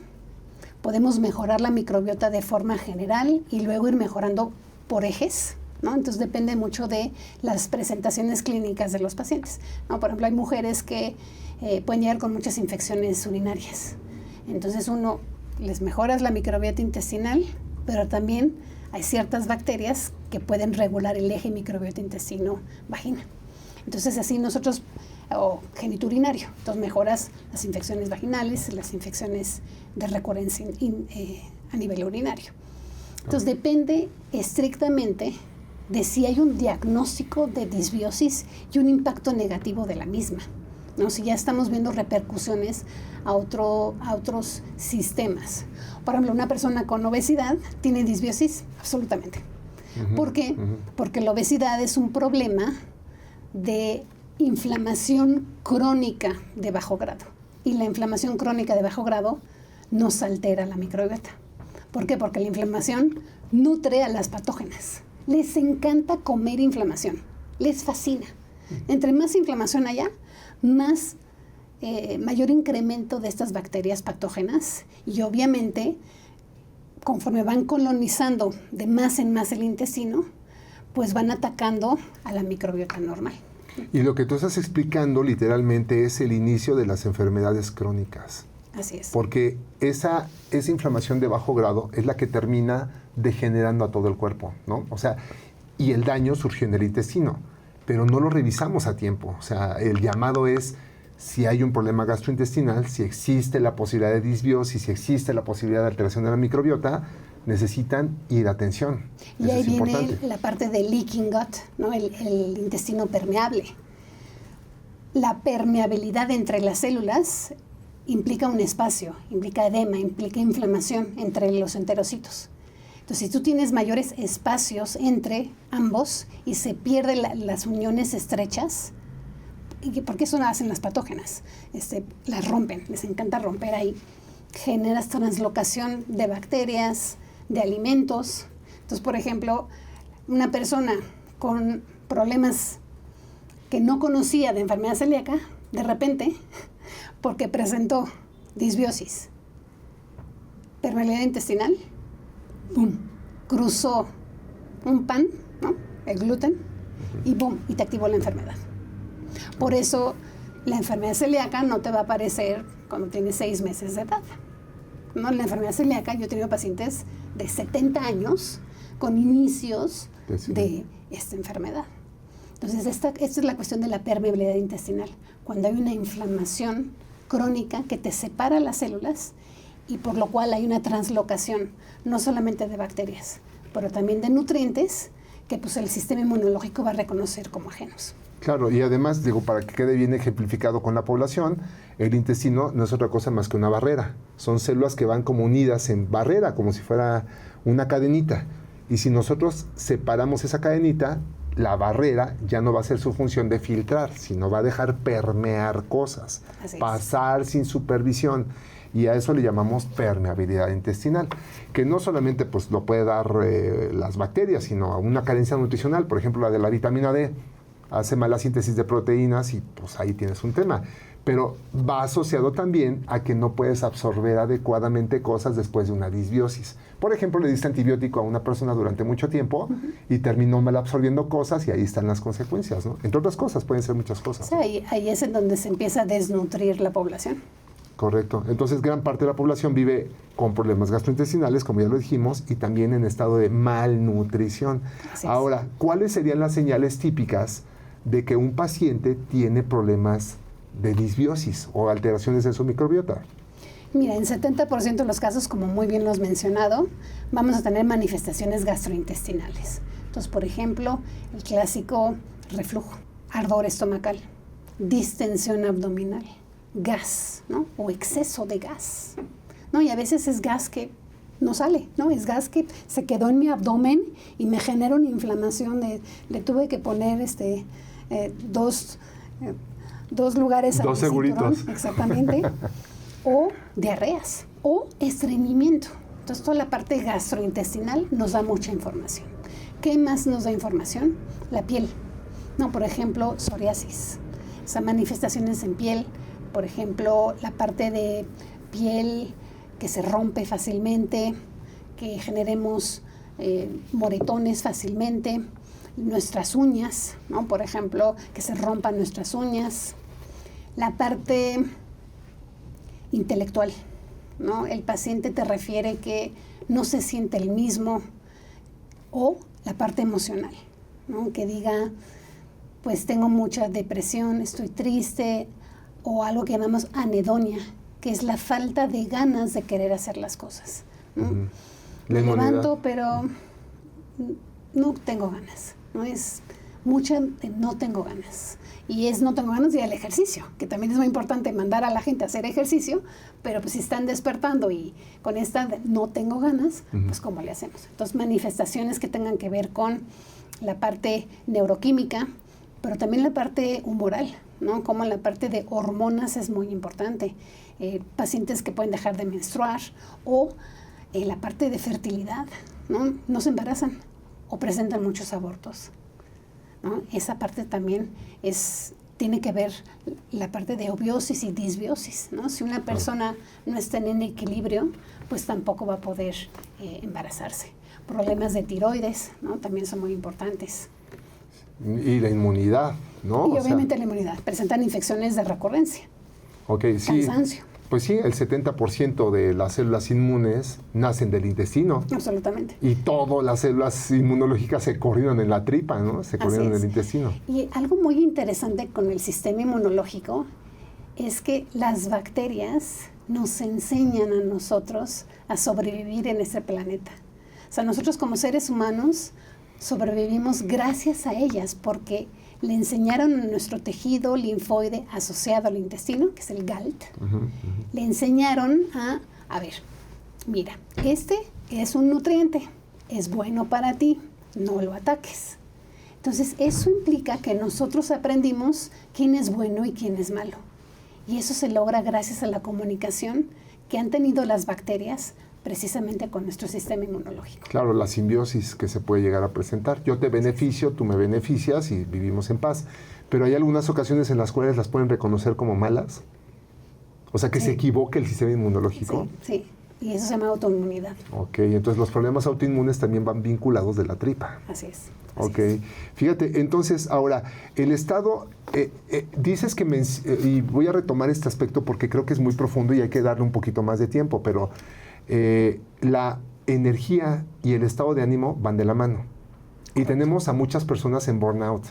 Podemos mejorar la microbiota de forma general y luego ir mejorando por ejes, ¿no? Entonces depende mucho de las presentaciones clínicas de los pacientes, ¿no? Por ejemplo, hay mujeres que pueden llegar con muchas infecciones urinarias. Entonces uno les mejoras la microbiota intestinal, pero también hay ciertas bacterias que pueden regular el eje microbiota intestino-vagina. Entonces así nosotros, o geniturinario, entonces mejoras las infecciones vaginales, las infecciones de recurrencia a nivel urinario. Entonces depende estrictamente de si hay un diagnóstico de disbiosis y un impacto negativo de la misma. ¿no? Si ya estamos viendo repercusiones a otros sistemas. Por ejemplo, una persona con obesidad tiene disbiosis, absolutamente. ¿Por qué? Porque la obesidad es un problema de inflamación crónica de bajo grado. Y la inflamación crónica de bajo grado nos altera la microbiota. ¿Por qué? Porque la inflamación nutre a las patógenas. Les encanta comer inflamación. Les fascina. Entre más inflamación haya, mayor incremento de estas bacterias patógenas. Y obviamente, conforme van colonizando de más en más el intestino, pues van atacando a la microbiota normal. Y lo que tú estás explicando literalmente es el inicio de las enfermedades crónicas. Así es. Porque esa inflamación de bajo grado es la que termina degenerando a todo el cuerpo, ¿no? O sea, y el daño surgió en el intestino, pero no lo revisamos a tiempo. O sea, el llamado es, si hay un problema gastrointestinal, si existe la posibilidad de disbiosis, si existe la posibilidad de alteración de la microbiota, necesitan ir a atención. Y eso ahí es viene importante. la parte del leaking gut, ¿no? El intestino permeable. La permeabilidad entre las células implica un espacio, implica edema, implica inflamación entre los enterocitos. Entonces, si tú tienes mayores espacios entre ambos y se pierden las uniones estrechas, porque eso hacen las patógenas, las rompen, les encanta romper ahí, generas translocación de bacterias, de alimentos. Entonces, por ejemplo, una persona con problemas que no conocía de enfermedad celíaca, de repente, porque presentó disbiosis, permeabilidad intestinal, ¡pum!, cruzó un pan, ¿no?, el gluten, y ¡pum!, y te activó la enfermedad. Por eso, la enfermedad celíaca no te va a aparecer cuando tienes 6 meses de edad, ¿no? La enfermedad celíaca, yo he tenido pacientes de 70 años con inicios de esta enfermedad. Entonces, esta es la cuestión de la permeabilidad intestinal. Cuando hay una inflamación crónica que te separa las células y por lo cual hay una translocación, no solamente de bacterias, pero también de nutrientes que pues el sistema inmunológico va a reconocer como ajenos. Claro, y además, digo, para que quede bien ejemplificado con la población, el intestino no es otra cosa más que una barrera. Son células que van como unidas en barrera, como si fuera una cadenita. Y si nosotros separamos esa cadenita, la barrera ya no va a ser su función de filtrar, sino va a dejar permear cosas, pasar sin supervisión. Y a eso le llamamos permeabilidad intestinal, que no solamente pues, lo puede dar las bacterias, sino una carencia nutricional, por ejemplo, la de la vitamina D. Hace mala síntesis de proteínas y pues ahí tienes un tema. Pero va asociado también a que no puedes absorber adecuadamente cosas después de una disbiosis. Por ejemplo, le diste antibiótico a una persona durante mucho tiempo y terminó mal absorbiendo cosas y ahí están las consecuencias, ¿no? Entre otras cosas, pueden ser muchas cosas. Sí, ahí es en donde se empieza a desnutrir la población. Correcto. Entonces, gran parte de la población vive con problemas gastrointestinales, como ya lo dijimos, y también en estado de malnutrición. Ahora, ¿cuáles serían las señales típicas de que un paciente tiene problemas de disbiosis o alteraciones en su microbiota? Mira, en 70% de los casos, como muy bien lo has mencionado, vamos a tener manifestaciones gastrointestinales. Entonces, por ejemplo, el clásico reflujo, ardor estomacal, distensión abdominal, gas, ¿no?, o exceso de gas, ¿no? Y a veces es gas que no sale, ¿no? Es gas que se quedó en mi abdomen y me genera una inflamación. Le tuve que poner dos lugares dos seguritos. Exactamente. O diarreas o estreñimiento. Entonces, toda la parte gastrointestinal nos da mucha información. ¿Qué más nos da información? La piel, ¿no? Por ejemplo, psoriasis. O sea, manifestaciones en piel. Por ejemplo, la parte de piel que se rompe fácilmente, que generemos moretones fácilmente. Nuestras uñas, ¿no? Por ejemplo, que se rompan nuestras uñas. La parte intelectual, ¿no? El paciente te refiere que no se siente el mismo. O la parte emocional, ¿no? Que diga, pues tengo mucha depresión, estoy triste, o algo que llamamos anedonia, que es la falta de ganas de querer hacer las cosas, ¿no? Me levanto, pero no tengo ganas, ¿no? Es mucha de no tengo ganas. Y no tengo ganas de ir al ejercicio, que también es muy importante mandar a la gente a hacer ejercicio, pero pues si están despertando y con esta de no tengo ganas, pues ¿cómo le hacemos? Entonces, manifestaciones que tengan que ver con la parte neuroquímica, pero también la parte humoral, ¿no? Como la parte de hormonas es muy importante. Pacientes que pueden dejar de menstruar o la parte de fertilidad, ¿no? No se embarazan o presentan muchos abortos, ¿no? Esa parte también tiene que ver la parte de obiosis y disbiosis, ¿no? Si una persona no está en equilibrio, pues tampoco va a poder embarazarse. Problemas de tiroides, ¿no? También son muy importantes. Y la inmunidad, ¿no? Y obviamente la inmunidad. Presentan infecciones de recurrencia. Ok, sí. Cansancio. Pues sí, el 70% de las células inmunes nacen del intestino. Absolutamente. Y todas las células inmunológicas se coordinan en la tripa, ¿no? Se coordinan en el intestino. Y algo muy interesante con el sistema inmunológico es que las bacterias nos enseñan a nosotros a sobrevivir en este planeta. O sea, nosotros como seres humanos sobrevivimos gracias a ellas porque le enseñaron a nuestro tejido linfoide asociado al intestino, que es el GALT, le enseñaron a ver, mira, este es un nutriente, es bueno para ti, no lo ataques. Entonces, eso implica que nosotros aprendimos quién es bueno y quién es malo. Y eso se logra gracias a la comunicación que han tenido las bacterias precisamente con nuestro sistema inmunológico. Claro, la simbiosis que se puede llegar a presentar. Yo te beneficio, tú me beneficias y vivimos en paz. Pero hay algunas ocasiones en las cuales las pueden reconocer como malas. O sea, que se equivoque el sistema inmunológico. Sí. Y eso se llama autoinmunidad. Ok, entonces los problemas autoinmunes también van vinculados de la tripa. Así es. Ok, fíjate, entonces ahora, el estado, dices que, y voy a retomar este aspecto porque creo que es muy profundo y hay que darle un poquito más de tiempo, pero la energía y el estado de ánimo van de la mano. Y tenemos a muchas personas en burnout,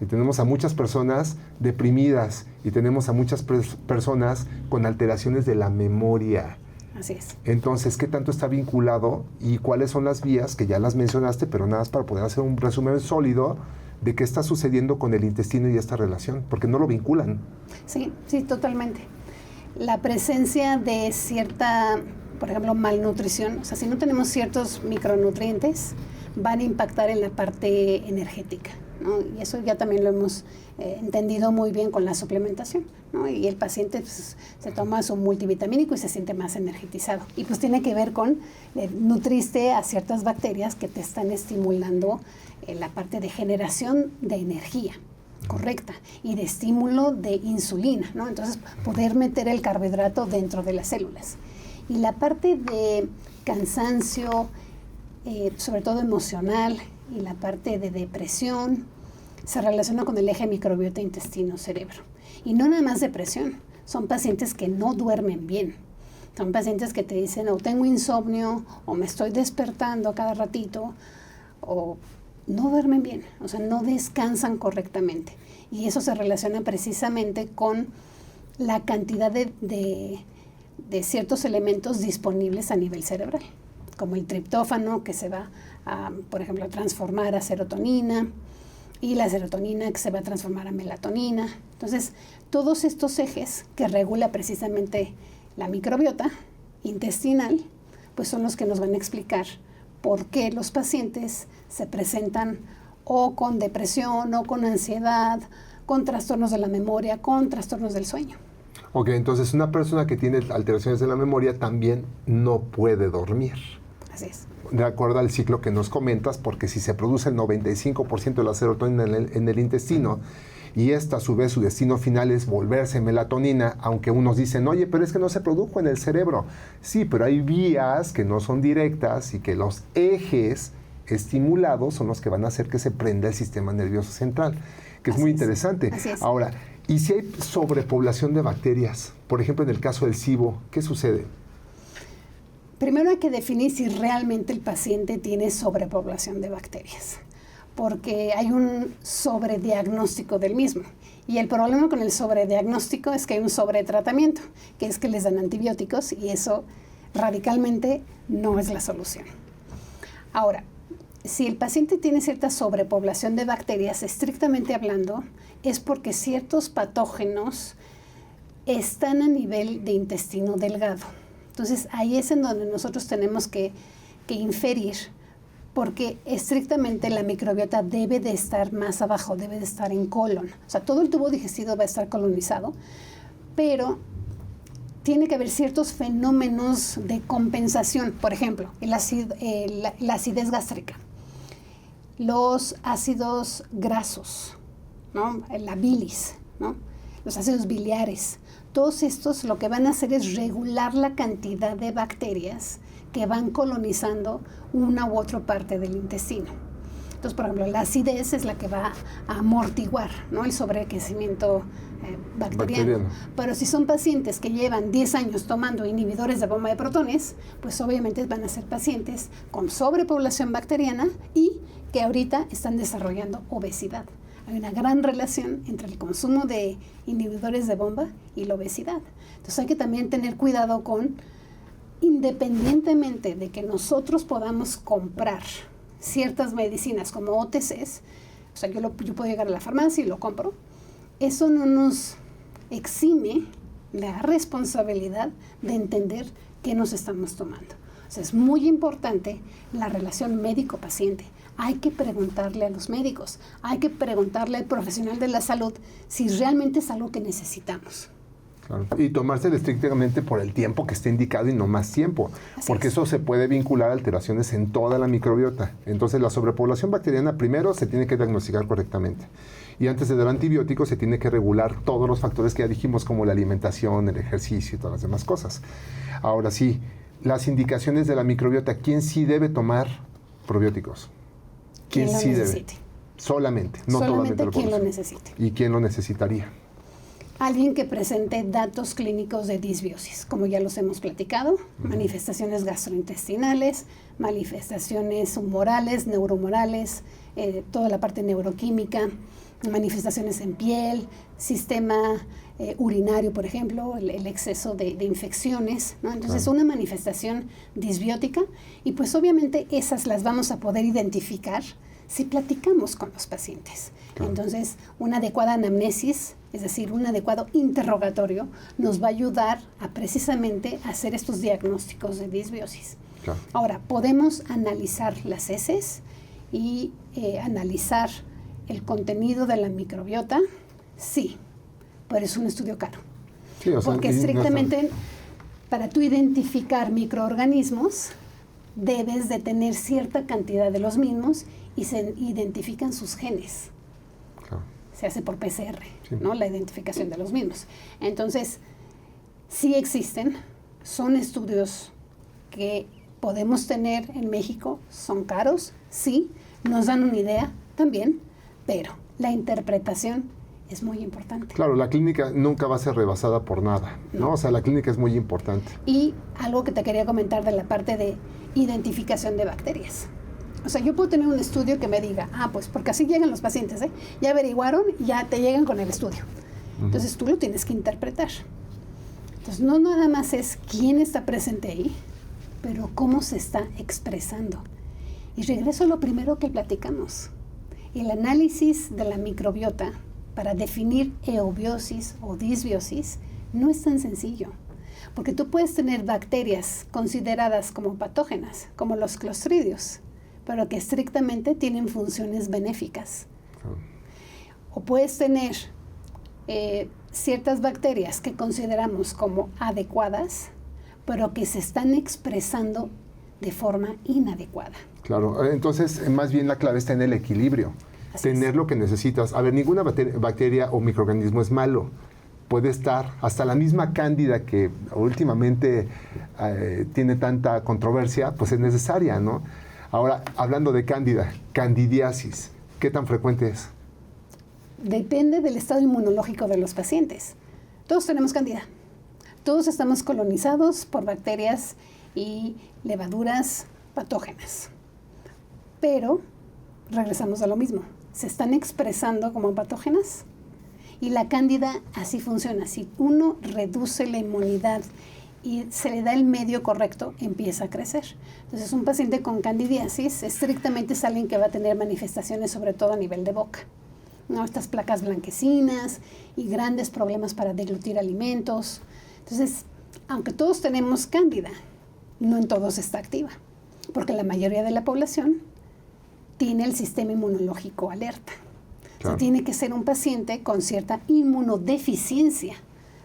y tenemos a muchas personas deprimidas, y tenemos a muchas personas con alteraciones de la memoria. Así es. Entonces, ¿qué tanto está vinculado y cuáles son las vías, que ya las mencionaste, pero nada más para poder hacer un resumen sólido de qué está sucediendo con el intestino y esta relación? Porque no lo vinculan. Sí, totalmente. La presencia de cierta, por ejemplo, malnutrición, o sea, si no tenemos ciertos micronutrientes, van a impactar en la parte energética, ¿no? Y eso ya también lo hemos entendido muy bien con la suplementación, ¿no? Y el paciente pues, se toma su multivitamínico y se siente más energetizado. Y pues tiene que ver con nutriste a ciertas bacterias que te están estimulando la parte de generación de energía correcta y de estímulo de insulina, ¿no? Entonces, poder meter el carbohidrato dentro de las células. Y la parte de cansancio, sobre todo emocional, y la parte de depresión, se relaciona con el eje microbiota intestino-cerebro. Y no nada más depresión, son pacientes que no duermen bien. Son pacientes que te dicen, o tengo insomnio, o me estoy despertando cada ratito, o no duermen bien, o sea, no descansan correctamente. Y eso se relaciona precisamente con la cantidad de ciertos elementos disponibles a nivel cerebral, como el triptófano, que se va a, por ejemplo, a transformar a serotonina, y la serotonina que se va a transformar a melatonina. Entonces, todos estos ejes que regula precisamente la microbiota intestinal, pues son los que nos van a explicar por qué los pacientes se presentan o con depresión, o con ansiedad, con trastornos de la memoria, con trastornos del sueño. Ok, entonces una persona que tiene alteraciones de la memoria también no puede dormir. Así es. De acuerdo al ciclo que nos comentas, porque si se produce el 95% de la serotonina en el intestino, y esta a su vez su destino final es volverse melatonina, aunque unos dicen, oye, pero es que no se produjo en el cerebro. Sí, pero hay vías que no son directas y que los ejes estimulados son los que van a hacer que se prenda el sistema nervioso central, que es muy interesante. Así es. Ahora, ¿y si hay sobrepoblación de bacterias? Por ejemplo, en el caso del SIBO, ¿qué sucede? Primero hay que definir si realmente el paciente tiene sobrepoblación de bacterias, porque hay un sobrediagnóstico del mismo. Y el problema con el sobrediagnóstico es que hay un sobretratamiento, que es que les dan antibióticos, y eso radicalmente no es la solución. Ahora, si el paciente tiene cierta sobrepoblación de bacterias, estrictamente hablando, es porque ciertos patógenos están a nivel de intestino delgado. Entonces, ahí es en donde nosotros tenemos que inferir, porque estrictamente la microbiota debe de estar más abajo, debe de estar en colon. O sea, todo el tubo digestivo va a estar colonizado, pero tiene que haber ciertos fenómenos de compensación. Por ejemplo, la acidez gástrica, los ácidos grasos, ¿no? La bilis, ¿no? Los ácidos biliares. Todos estos lo que van a hacer es regular la cantidad de bacterias que van colonizando una u otra parte del intestino. Entonces, por ejemplo, la acidez es la que va a amortiguar, ¿no? El sobrecrecimiento bacteriano. Pero si son pacientes que llevan 10 años tomando inhibidores de bomba de protones, pues obviamente van a ser pacientes con sobrepoblación bacteriana y que ahorita están desarrollando obesidad. Hay una gran relación entre el consumo de inhibidores de bomba y la obesidad. Entonces hay que también tener cuidado con, independientemente de que nosotros podamos comprar ciertas medicinas como OTCs, o sea, yo puedo llegar a la farmacia y lo compro, eso no nos exime la responsabilidad de entender qué nos estamos tomando. O sea, es muy importante la relación médico-paciente. Hay que preguntarle a los médicos, hay que preguntarle al profesional de la salud si realmente es algo que necesitamos. Claro. Y tomárselo estrictamente por el tiempo que esté indicado y no más tiempo, porque eso se puede vincular a alteraciones en toda la microbiota. Entonces, la sobrepoblación bacteriana primero se tiene que diagnosticar correctamente. Y antes de dar antibióticos se tiene que regular todos los factores que ya dijimos, como la alimentación, el ejercicio y todas las demás cosas. Ahora sí, las indicaciones de la microbiota, ¿quién sí debe tomar probióticos? ¿Quién sí necesite? Debe? Solamente, no solamente quien lo necesite. ¿Y quién lo necesitaría? Alguien que presente datos clínicos de disbiosis, como ya los hemos platicado, manifestaciones gastrointestinales, manifestaciones humorales, neuromorales, toda la parte neuroquímica, manifestaciones en piel, sistema urinario, por ejemplo, el exceso de infecciones, ¿no? Entonces, una manifestación disbiótica, y pues obviamente esas las vamos a poder identificar si platicamos con los pacientes. Claro. Entonces, una adecuada anamnesis, es decir, un adecuado interrogatorio, nos va a ayudar a precisamente hacer estos diagnósticos de disbiosis. Claro. Ahora, podemos analizar las heces y analizar el contenido de la microbiota, sí, pero es un estudio caro. Sí, o sea, porque estrictamente para tú identificar microorganismos debes de tener cierta cantidad de los mismos y se identifican sus genes. Claro. Se hace por PCR, sí, ¿no? La identificación de los mismos. Entonces, sí existen, son estudios que podemos tener en México, son caros, sí, nos dan una idea también, pero la interpretación es muy importante. Claro, la clínica nunca va a ser rebasada por nada, ¿no? O sea, la clínica es muy importante. Y algo que te quería comentar de la parte de identificación de bacterias. O sea, yo puedo tener un estudio que me diga, pues porque así llegan los pacientes, ya averiguaron, ya te llegan con el estudio. Entonces tú lo tienes que interpretar. Entonces no nada más es quién está presente ahí, pero cómo se está expresando. Y regreso a lo primero que platicamos. El análisis de la microbiota para definir eubiosis o disbiosis no es tan sencillo, porque tú puedes tener bacterias consideradas como patógenas, como los clostridios, pero que estrictamente tienen funciones benéficas. O puedes tener ciertas bacterias que consideramos como adecuadas, pero que se están expresando de forma inadecuada. Claro, entonces más bien la clave está en el equilibrio. Tener lo que necesitas. A ver, ninguna bacteria o microorganismo es malo. Puede estar hasta la misma cándida que últimamente tiene tanta controversia, pues es necesaria, ¿no? Ahora, hablando de cándida, candidiasis, ¿qué tan frecuente es? Depende del estado inmunológico de los pacientes. Todos tenemos cándida. Todos estamos colonizados por bacterias y levaduras patógenas. Pero regresamos a lo mismo. Se están expresando como patógenas y la cándida así funciona. Si uno reduce la inmunidad y se le da el medio correcto, empieza a crecer. Entonces, un paciente con candidiasis estrictamente es alguien que va a tener manifestaciones sobre todo a nivel de boca, ¿no? Estas placas blanquecinas y grandes problemas para deglutir alimentos. Entonces, aunque todos tenemos cándida, no en todos está activa, porque la mayoría de la población tiene el sistema inmunológico alerta. Claro. O sea, tiene que ser un paciente con cierta inmunodeficiencia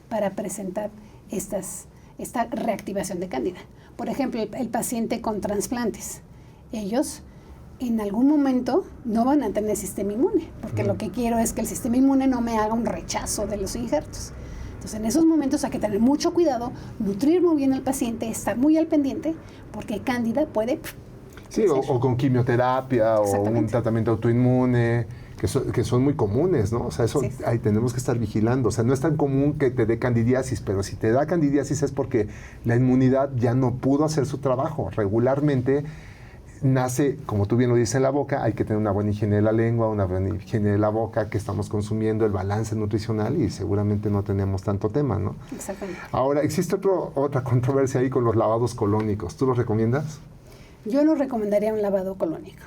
para presentar esta reactivación de cándida. Por ejemplo, el paciente con trasplantes, ellos en algún momento no van a tener sistema inmune, porque lo que quiero es que el sistema inmune no me haga un rechazo de los injertos. Entonces, en esos momentos hay que tener mucho cuidado, nutrir muy bien al paciente, estar muy al pendiente, porque cándida puede... Sí, o con quimioterapia o un tratamiento autoinmune, que son muy comunes, ¿no? O sea, eso sí. Ahí tenemos que estar vigilando. O sea, no es tan común que te dé candidiasis, pero si te da candidiasis es porque la inmunidad ya no pudo hacer su trabajo. Regularmente nace, como tú bien lo dices, en la boca. Hay que tener una buena higiene de la lengua, una buena higiene de la boca, que estamos consumiendo, el balance nutricional, y seguramente no tenemos tanto tema, ¿no? Exactamente. Ahora, existe otra controversia ahí con los lavados colónicos. ¿Tú los recomiendas? Yo no recomendaría un lavado colónico.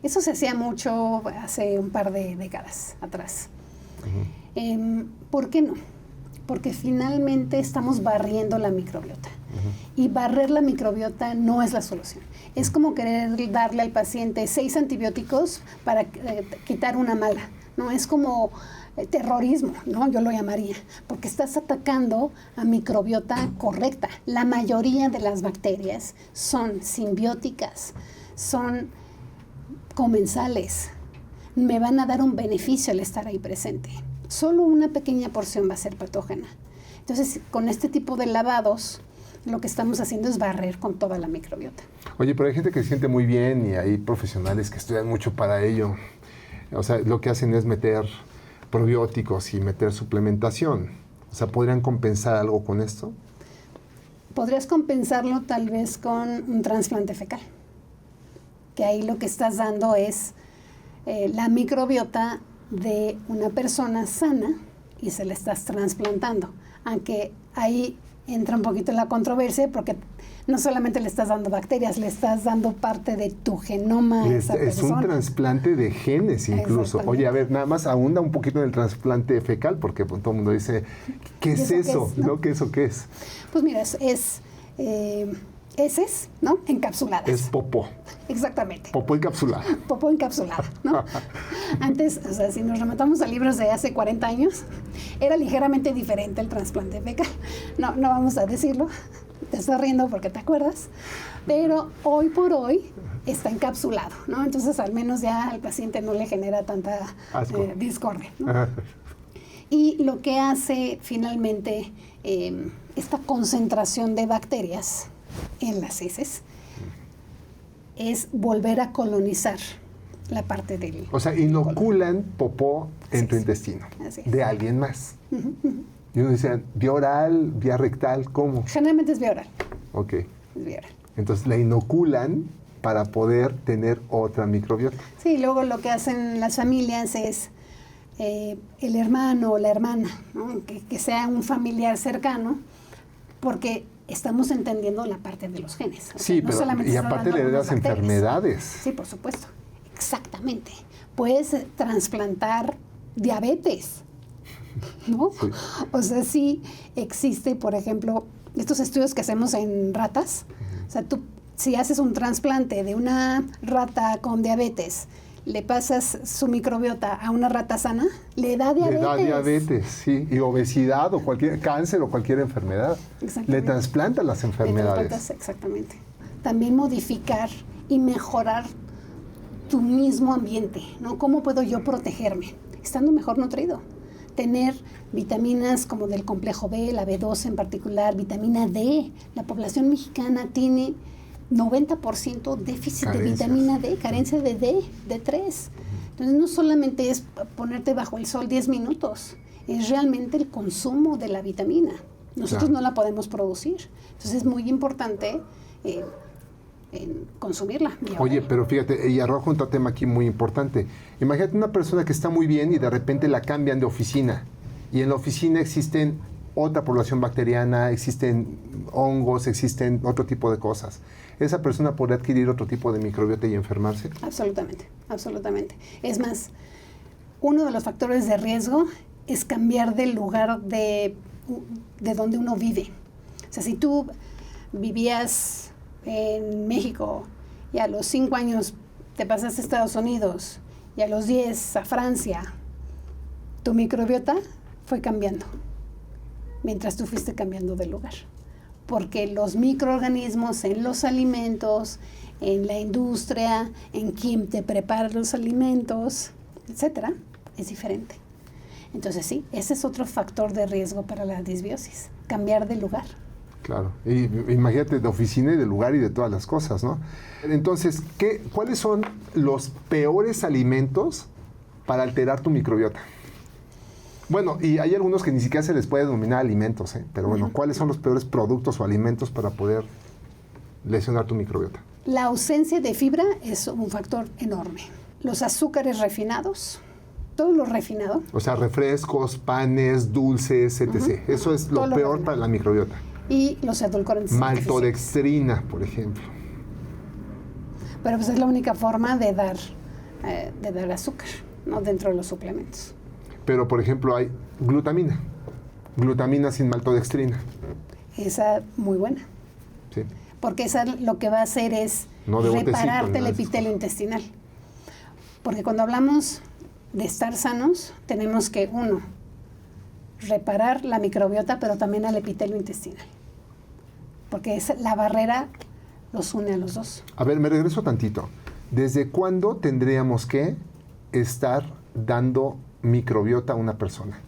Eso se hacía mucho hace un par de décadas atrás. ¿Por qué no? Porque finalmente estamos barriendo la microbiota. Y barrer la microbiota no es la solución. Es como querer darle al paciente 6 antibióticos para quitar una mala, ¿no? Es como terrorismo, ¿no? Yo lo llamaría, porque estás atacando a microbiota correcta. La mayoría de las bacterias son simbióticas, son comensales, me van a dar un beneficio al estar ahí presente. Solo una pequeña porción va a ser patógena. Entonces, con este tipo de lavados, lo que estamos haciendo es barrer con toda la microbiota. Oye, pero hay gente que se siente muy bien y hay profesionales que estudian mucho para ello. O sea, lo que hacen es meter probióticos y meter suplementación. O sea, ¿podrían compensar algo con esto? Podrías compensarlo tal vez con un trasplante fecal. Que ahí lo que estás dando es la microbiota de una persona sana y se la estás trasplantando. Aunque ahí entra un poquito la controversia porque no solamente le estás dando bacterias, le estás dando parte de tu genoma a esa persona. Es un trasplante de genes incluso. Oye, a ver, nada más ahonda un poquito en el trasplante fecal porque pues, todo el mundo dice, ¿qué es eso? ¿No? ¿Qué es? Pues mira, es heces, ¿no? Encapsuladas. Es popó. Exactamente. Popó encapsulada. Popó encapsulada, ¿no? Antes, o sea, si nos remontamos a libros de hace 40 años, era ligeramente diferente el trasplante fecal. No vamos a decirlo, te estás riendo porque te acuerdas, pero hoy por hoy está encapsulado, ¿no? Entonces, al menos ya al paciente no le genera tanta discordia, ¿no? Y lo que hace finalmente esta concentración de bacterias en las heces es volver a colonizar la parte del... O sea, inoculan popó en tu intestino de alguien más. Y uno dice, ¿vía oral, vía rectal, cómo? Generalmente es vía oral. Ok. Es vía oral. Entonces la inoculan para poder tener otra microbiota. Sí, luego lo que hacen las familias es el hermano o la hermana, ¿no? que sea un familiar cercano, porque estamos entendiendo la parte de los genes. Sí, sea, no pero y aparte le heredas enfermedades. Sí, por supuesto. Exactamente. Puedes trasplantar diabetes, ¿no? Sí. O sea, sí existe, por ejemplo, estos estudios que hacemos en ratas. O sea, tú, si haces un trasplante de una rata con diabetes, le pasas su microbiota a una rata sana, le da diabetes. Le da diabetes, sí, y obesidad o cualquier cáncer o cualquier enfermedad. Le trasplantan las enfermedades. Exactamente. También modificar y mejorar tu mismo ambiente, ¿no? ¿Cómo puedo yo protegerme? Estando mejor nutrido. Tener vitaminas como del complejo B, la B12 en particular, vitamina D. La población mexicana tiene 90% déficit de vitamina D, carencia de D3. Entonces, no solamente es ponerte bajo el sol 10 minutos, es realmente el consumo de la vitamina. Nosotros no la podemos producir. Entonces, es muy importante consumirla. Oye, pero fíjate, y arroja otro tema aquí muy importante. Imagínate una persona que está muy bien y de repente la cambian de oficina. Y en la oficina existen otra población bacteriana, existen hongos, existen otro tipo de cosas. ¿Esa persona podría adquirir otro tipo de microbiota y enfermarse? Absolutamente, absolutamente. Es más, uno de los factores de riesgo es cambiar de lugar de donde uno vive. O sea, si tú vivías en México y a los 5 años te pasaste a Estados Unidos y a los 10 a Francia, tu microbiota fue cambiando mientras tú fuiste cambiando de lugar. Porque los microorganismos en los alimentos, en la industria, en quien te prepara los alimentos, etcétera, es diferente. Entonces sí, ese es otro factor de riesgo para la disbiosis, cambiar de lugar. Claro, y imagínate de oficina y de lugar y de todas las cosas, ¿no? Entonces, ¿cuáles son los peores alimentos para alterar tu microbiota? Bueno, y hay algunos que ni siquiera se les puede denominar alimentos, ¿eh? Pero bueno, ¿cuáles son los peores productos o alimentos para poder lesionar tu microbiota? La ausencia de fibra es un factor enorme. Los azúcares refinados, todo lo refinado. O sea, refrescos, panes, dulces, etc. Eso es lo peor para la microbiota. Y los edulcorantes. Maltodextrina, por ejemplo. Pero pues es la única forma de dar azúcar, ¿no? Dentro de los suplementos. Pero, por ejemplo, hay glutamina. Glutamina sin maltodextrina. Esa muy buena. Sí. Porque esa lo que va a hacer es repararte el epitelio intestinal. Porque cuando hablamos de estar sanos, tenemos que, uno, reparar la microbiota, pero también al epitelio intestinal. Porque la barrera los une a los dos. A ver, me regreso tantito. ¿Desde cuándo tendríamos que estar dando microbiota a una persona?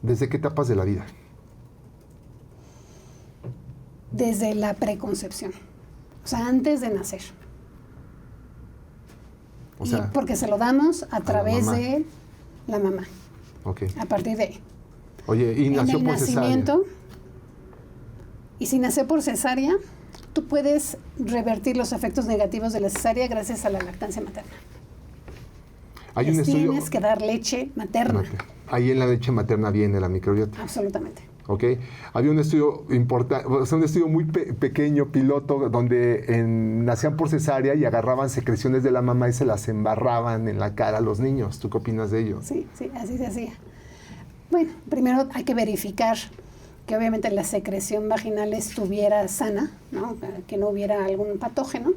¿Desde qué etapas de la vida? Desde la preconcepción. O sea, antes de nacer. O sea, porque se lo damos a través de la mamá. Ok. A partir de ahí. Oye, y nació por cesárea. Y si nació por cesárea, tú puedes revertir los efectos negativos de la cesárea gracias a la lactancia materna. Hay un estudio. Tienes que dar leche materna. Ahí en la leche materna viene la microbiota. Absolutamente. ¿Ok? Había un estudio importante, o sea, un estudio muy pequeño, piloto, donde nacían por cesárea y agarraban secreciones de la mamá y se las embarraban en la cara a los niños. ¿Tú qué opinas de ello? Sí, así se hacía. Bueno, primero hay que verificar que obviamente la secreción vaginal estuviera sana, ¿no? Que no hubiera algún patógeno,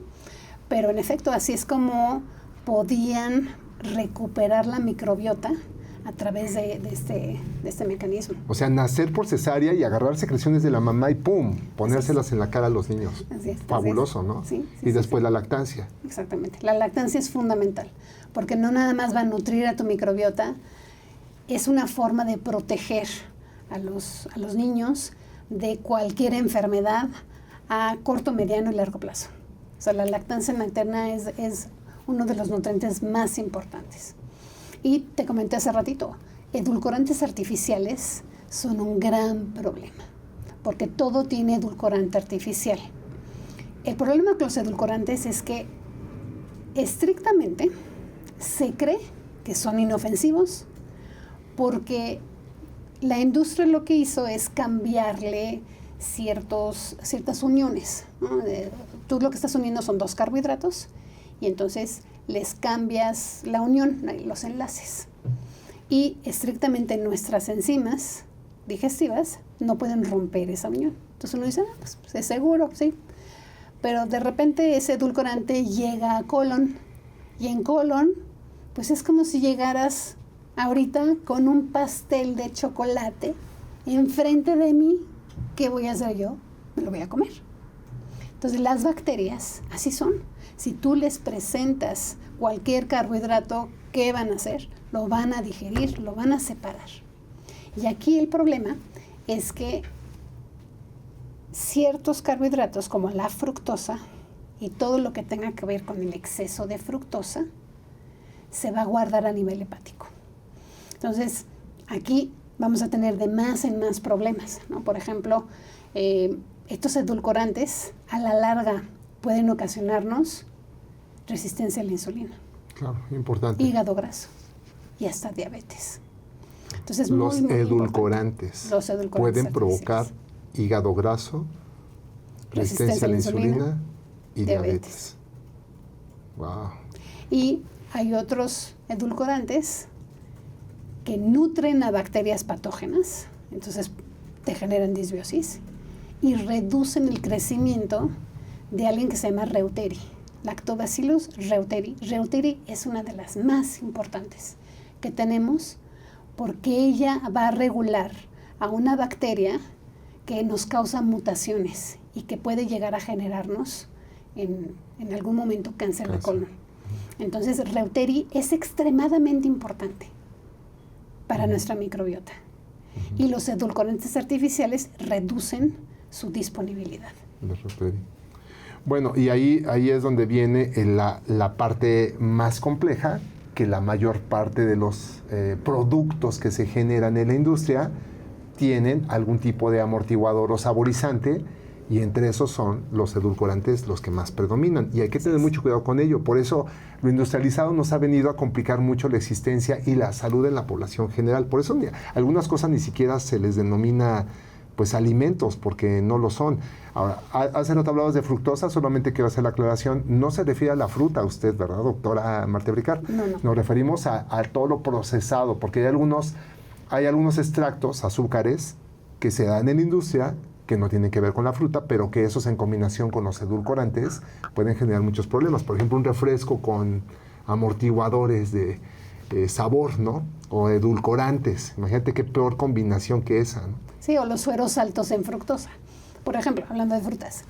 pero en efecto así es como podían recuperar la microbiota a través de este mecanismo. O sea, nacer por cesárea y agarrar secreciones de la mamá y ¡pum! Ponérselas en la cara a los niños. Así es. Fabuloso, ¿no? Sí, y después la lactancia. Exactamente. La lactancia es fundamental, porque no nada más va a nutrir a tu microbiota, es una forma de proteger a los niños de cualquier enfermedad a corto, mediano y largo plazo. O sea, la lactancia materna es uno de los nutrientes más importantes. Y te comenté hace ratito, edulcorantes artificiales son un gran problema, porque todo tiene edulcorante artificial. El problema con los edulcorantes es que estrictamente se cree que son inofensivos, porque la industria lo que hizo es cambiarle ciertas uniones, ¿no? Tú lo que estás uniendo son 2 carbohidratos y entonces les cambias la unión, los enlaces. Y estrictamente nuestras enzimas digestivas no pueden romper esa unión. Entonces uno dice, pues es seguro, sí. Pero de repente ese edulcorante llega a colon y en colon, pues es como si llegaras ahorita con un pastel de chocolate enfrente de mí. ¿Qué voy a hacer yo? Me lo voy a comer. Entonces las bacterias así son. Si tú les presentas cualquier carbohidrato, ¿qué van a hacer? Lo van a digerir, lo van a separar. Y aquí el problema es que ciertos carbohidratos como la fructosa y todo lo que tenga que ver con el exceso de fructosa se va a guardar a nivel hepático. Entonces, aquí vamos a tener de más en más problemas, ¿no? Por ejemplo, estos edulcorantes a la larga pueden ocasionarnos resistencia a la insulina. Claro, importante. Hígado graso y hasta diabetes. Entonces, los muy edulcorantes. Los edulcorantes pueden provocar hígado graso, resistencia a la insulina y diabetes. Wow. Y hay otros edulcorantes que nutren a bacterias patógenas, entonces te generan disbiosis y reducen el crecimiento de alguien que se llama Reuteri, Lactobacillus reuteri. Reuteri es una de las más importantes que tenemos porque ella va a regular a una bacteria que nos causa mutaciones y que puede llegar a generarnos en algún momento cáncer de colon. Entonces, Reuteri es extremadamente importante para nuestra microbiota. Y los edulcorantes artificiales reducen su disponibilidad. Bueno, y ahí es donde viene la parte más compleja, que la mayor parte de los productos que se generan en la industria tienen algún tipo de amortiguador o saborizante, y entre esos son los edulcorantes los que más predominan. Y hay que tener mucho cuidado con ello. Por eso lo industrializado nos ha venido a complicar mucho la existencia y la salud en la población general. Por eso algunas cosas ni siquiera se les denomina pues alimentos, porque no lo son. Ahora, hace rato hablabas de fructosa, solamente quiero hacer la aclaración, no se refiere a la fruta usted, ¿verdad, doctora Marta Bricard? No. Nos referimos a todo lo procesado, porque hay algunos extractos, azúcares, que se dan en la industria, que no tienen que ver con la fruta, pero que esos en combinación con los edulcorantes pueden generar muchos problemas. Por ejemplo, un refresco con amortiguadores de sabor, ¿no? O edulcorantes. Imagínate qué peor combinación que esa, ¿no? Sí, o los sueros altos en fructosa. Por ejemplo, hablando de frutas.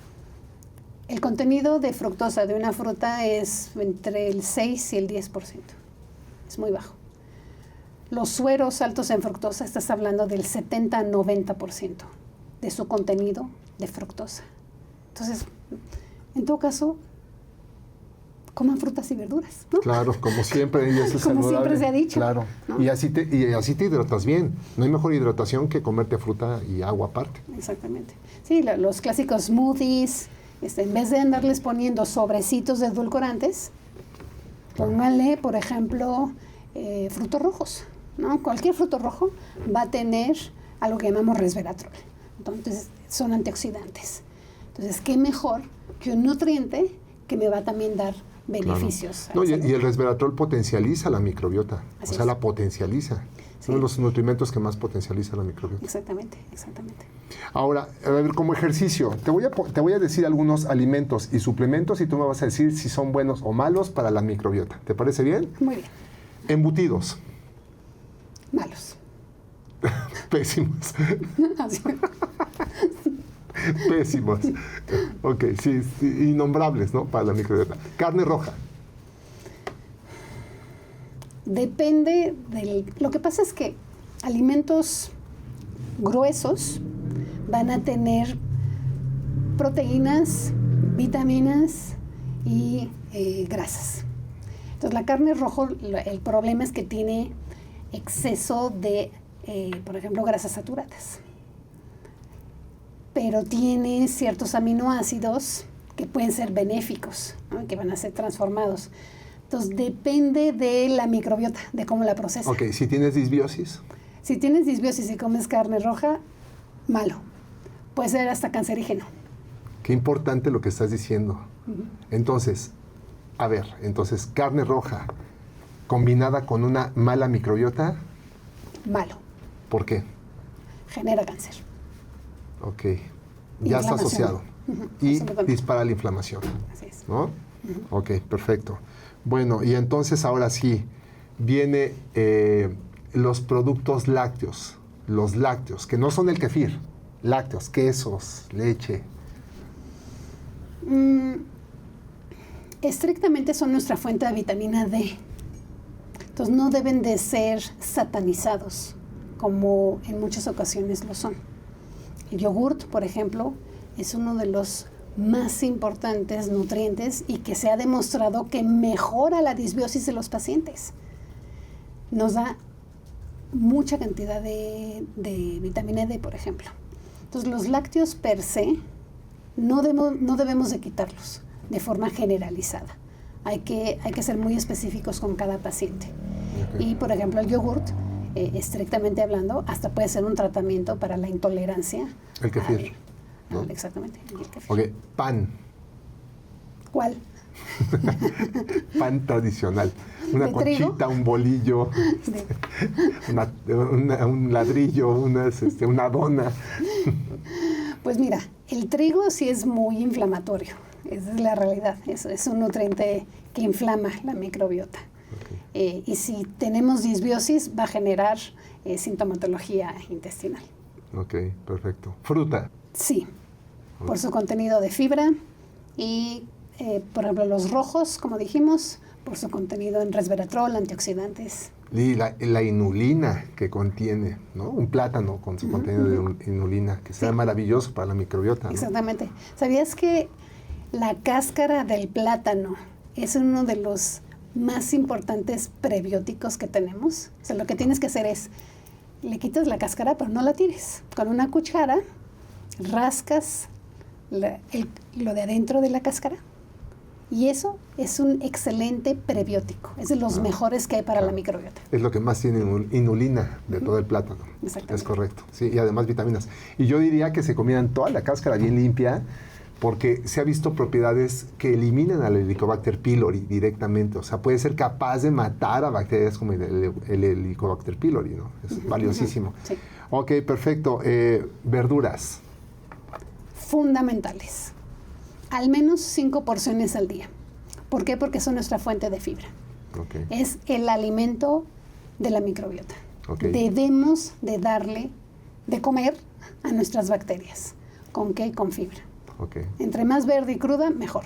El contenido de fructosa de una fruta es entre el 6 y el 10%. Es muy bajo. Los sueros altos en fructosa, estás hablando del 70 a 90% de su contenido de fructosa. Entonces, en todo caso, coman frutas y verduras, ¿no? Claro, como siempre, y eso es como saludable. siempre se ha dicho, claro, ¿no? Y así te hidratas bien. No hay mejor hidratación que comerte fruta y agua aparte. Exactamente. Sí, los clásicos smoothies, en vez de andarles poniendo sobrecitos de edulcorantes, póngale, por ejemplo, frutos rojos, ¿no? Cualquier fruto rojo va a tener algo que llamamos resveratrol. Entonces, son antioxidantes. Entonces, ¿qué mejor que un nutriente que me va a también dar beneficios? Claro. No, y el resveratrol potencializa la microbiota. Así la es. potencializa. Sí. Son los nutrimentos que más potencializa la microbiota. Exactamente. Ahora, a ver, como ejercicio, te voy a decir algunos alimentos y suplementos y tú me vas a decir si son buenos o malos para la microbiota. ¿Te parece bien? Muy bien. Embutidos. Malos. Pésimos. Así. Pésimos. Ok, sí, innombrables, ¿no? Para la microbiota. Carne roja. Depende lo que pasa es que alimentos gruesos van a tener proteínas, vitaminas y grasas. Entonces, la carne roja, el problema es que tiene exceso de, por ejemplo, grasas saturadas. Pero tiene ciertos aminoácidos que pueden ser benéficos, ¿no? Que van a ser transformados. Entonces, depende de la microbiota, de cómo la procesa. Ok, si tienes disbiosis. Si tienes disbiosis y comes carne roja, malo. Puede ser hasta cancerígeno. Qué importante lo que estás diciendo. Entonces, carne roja combinada con una mala microbiota. Malo. ¿Por qué? Genera cáncer. Ok, ya está asociado. Y dispara la inflamación. Así es. ¿No? Ok, perfecto. Bueno, y entonces ahora sí, viene los productos lácteos. Los lácteos, que no son el kefir. Lácteos, quesos, leche. Estrictamente son nuestra fuente de vitamina D. Entonces no deben de ser satanizados, como en muchas ocasiones lo son. El yogurt, por ejemplo, es uno de los más importantes nutrientes y que se ha demostrado que mejora la disbiosis de los pacientes. Nos da mucha cantidad de vitamina D, por ejemplo. Entonces, los lácteos per se no debemos de quitarlos de forma generalizada. Hay que ser muy específicos con cada paciente. Okay. Y, por ejemplo, el yogurt estrictamente hablando, hasta puede ser un tratamiento para la intolerancia. El kefir, ¿no? Exactamente, el kefir. Ok, pan. ¿Cuál? Pan tradicional. Una ¿De conchita, trigo? un bolillo, un ladrillo, una dona. Pues mira, el trigo sí es muy inflamatorio. Esa es la realidad. Es un nutriente que inflama la microbiota. Okay. Y si tenemos disbiosis, va a generar sintomatología intestinal. Ok, perfecto. Fruta. Sí, por su contenido de fibra y, por ejemplo, los rojos, como dijimos, por su contenido en resveratrol, antioxidantes. Y la inulina que contiene, ¿no? Un plátano con su contenido de inulina, que será maravilloso para la microbiota, ¿no? Exactamente. ¿Sabías que la cáscara del plátano es uno de los más importantes prebióticos que tenemos? O sea, lo que tienes que hacer es, le quitas la cáscara, pero no la tires. Con una cuchara, rascas lo de adentro de la cáscara. Y eso es un excelente prebiótico. Es de los mejores que hay para la microbiota. Es lo que más tiene inulina de todo el plátano. Exactamente. Es correcto. Sí, y además vitaminas. Y yo diría que se comieran toda la cáscara bien limpia, porque se ha visto propiedades que eliminan al Helicobacter pylori directamente. O sea, puede ser capaz de matar a bacterias como el Helicobacter pylori, ¿no? Es valiosísimo. Sí. Ok, perfecto. Verduras. Fundamentales. Al menos 5 porciones al día. ¿Por qué? Porque son nuestra fuente de fibra. Okay. Es el alimento de la microbiota. Okay. Debemos de darle de comer a nuestras bacterias. ¿Con qué? Con fibra. Okay. Entre más verde y cruda, mejor.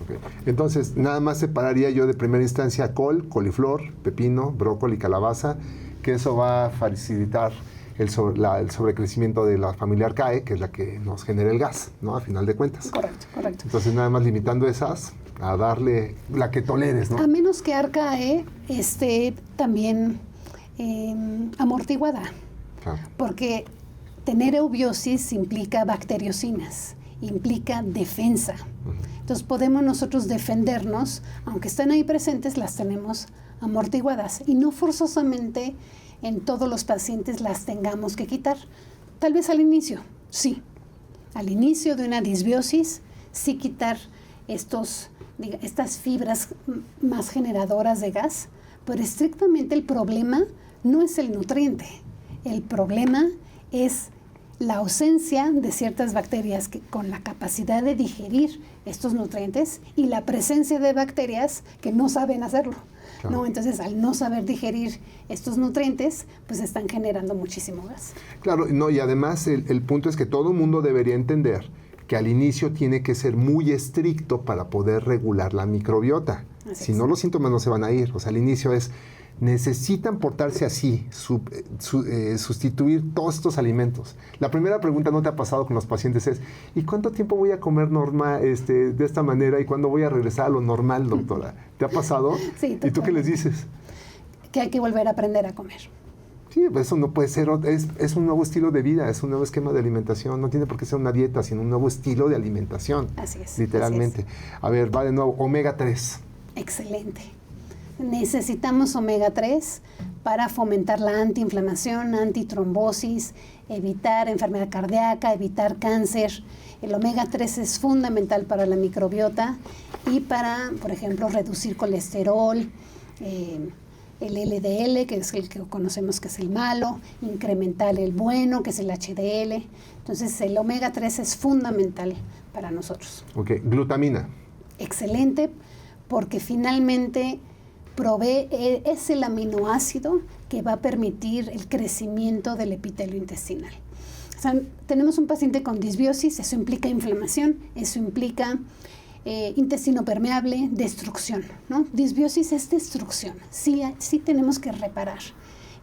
Okay. Entonces, nada más separaría yo de primera instancia col, coliflor, pepino, brócoli, calabaza, que eso va a facilitar el sobrecrecimiento de la familia Archaea, que es la que nos genera el gas, ¿no? A final de cuentas. Correcto, correcto. Entonces, nada más limitando esas, a darle la que toleres, ¿no? A menos que Archaea esté también amortiguada. Claro. Porque tener eubiosis implica bacteriocinas, implica defensa. Entonces podemos nosotros defendernos, aunque estén ahí presentes, las tenemos amortiguadas. Y no forzosamente en todos los pacientes las tengamos que quitar. Tal vez al inicio, sí. Al inicio de una disbiosis, sí quitar estas fibras más generadoras de gas, pero estrictamente el problema no es el nutriente. El problema es la ausencia de ciertas bacterias con la capacidad de digerir estos nutrientes y la presencia de bacterias que no saben hacerlo. Claro. ¿No? Entonces, al no saber digerir estos nutrientes, pues están generando muchísimo gas. Claro, no, y además el punto es que todo el mundo debería entender que al inicio tiene que ser muy estricto para poder regular la microbiota. Si no, los síntomas no se van a ir. O sea, al inicio necesitan portarse así, sustituir todos estos alimentos. La primera pregunta, ¿no te ha pasado con los pacientes? Es, ¿y cuánto tiempo voy a comer normal, de esta manera? ¿Y cuándo voy a regresar a lo normal, doctora? ¿Te ha pasado? Sí. ¿Y tú qué les dices? Que hay que volver a aprender a comer. Sí, eso no puede ser, es un nuevo estilo de vida, es un nuevo esquema de alimentación. No tiene por qué ser una dieta, sino un nuevo estilo de alimentación. Así es. Literalmente. Así es. A ver, va de nuevo, omega 3. Excelente. Necesitamos omega 3 para fomentar la antiinflamación, antitrombosis, evitar enfermedad cardíaca, evitar cáncer. El omega 3 es fundamental para la microbiota y para, por ejemplo, reducir colesterol, el LDL, que es el que conocemos que es el malo, incrementar el bueno, que es el HDL. Entonces, el omega 3 es fundamental para nosotros. Ok, glutamina. Excelente, porque finalmente es el aminoácido que va a permitir el crecimiento del epitelio intestinal. O sea, tenemos un paciente con disbiosis, eso implica inflamación, eso implica intestino permeable, destrucción, ¿no? Disbiosis es destrucción, sí tenemos que reparar.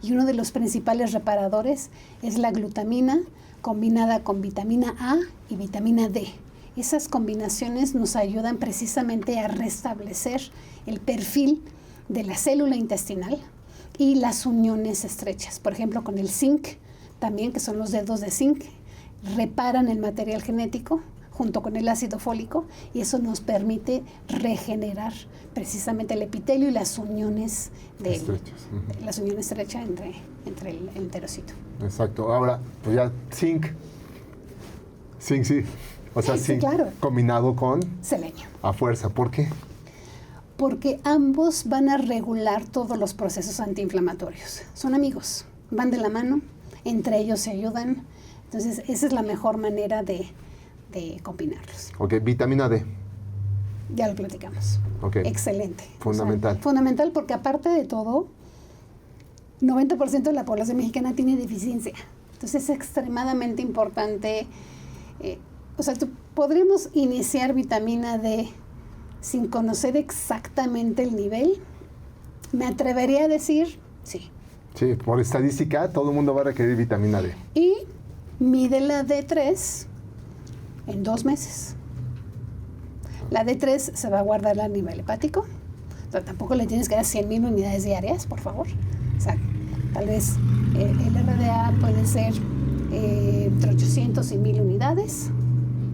Y uno de los principales reparadores es la glutamina combinada con vitamina A y vitamina D. Esas combinaciones nos ayudan precisamente a restablecer el perfil de la célula intestinal y las uniones estrechas. Por ejemplo, con el zinc, también, que son los dedos de zinc, reparan el material genético junto con el ácido fólico, y eso nos permite regenerar precisamente el epitelio y las uniones las uniones estrechas entre el enterocito. Exacto. Ahora, pues ya zinc. Zinc, sí. O sea, Sí, zinc claro. combinado con Selenio. a fuerza. ¿Por qué? Porque ambos van a regular todos los procesos antiinflamatorios. Son amigos, van de la mano, entre ellos se ayudan. Entonces, esa es la mejor manera de combinarlos. Ok, vitamina D. Ya lo platicamos. Ok. Excelente. Fundamental. O sea, fundamental porque aparte de todo, 90% de la población mexicana tiene deficiencia. Entonces, es extremadamente importante. Podríamos iniciar vitamina D sin conocer exactamente el nivel. Me atrevería a decir sí. Sí, por estadística, todo el mundo va a requerir vitamina D. Y mide la D3 en 2 meses. La D3 se va a guardar a nivel hepático. O sea, tampoco le tienes que dar 100,000 unidades diarias, por favor. O sea, tal vez el RDA puede ser entre 800 y 1,000 unidades,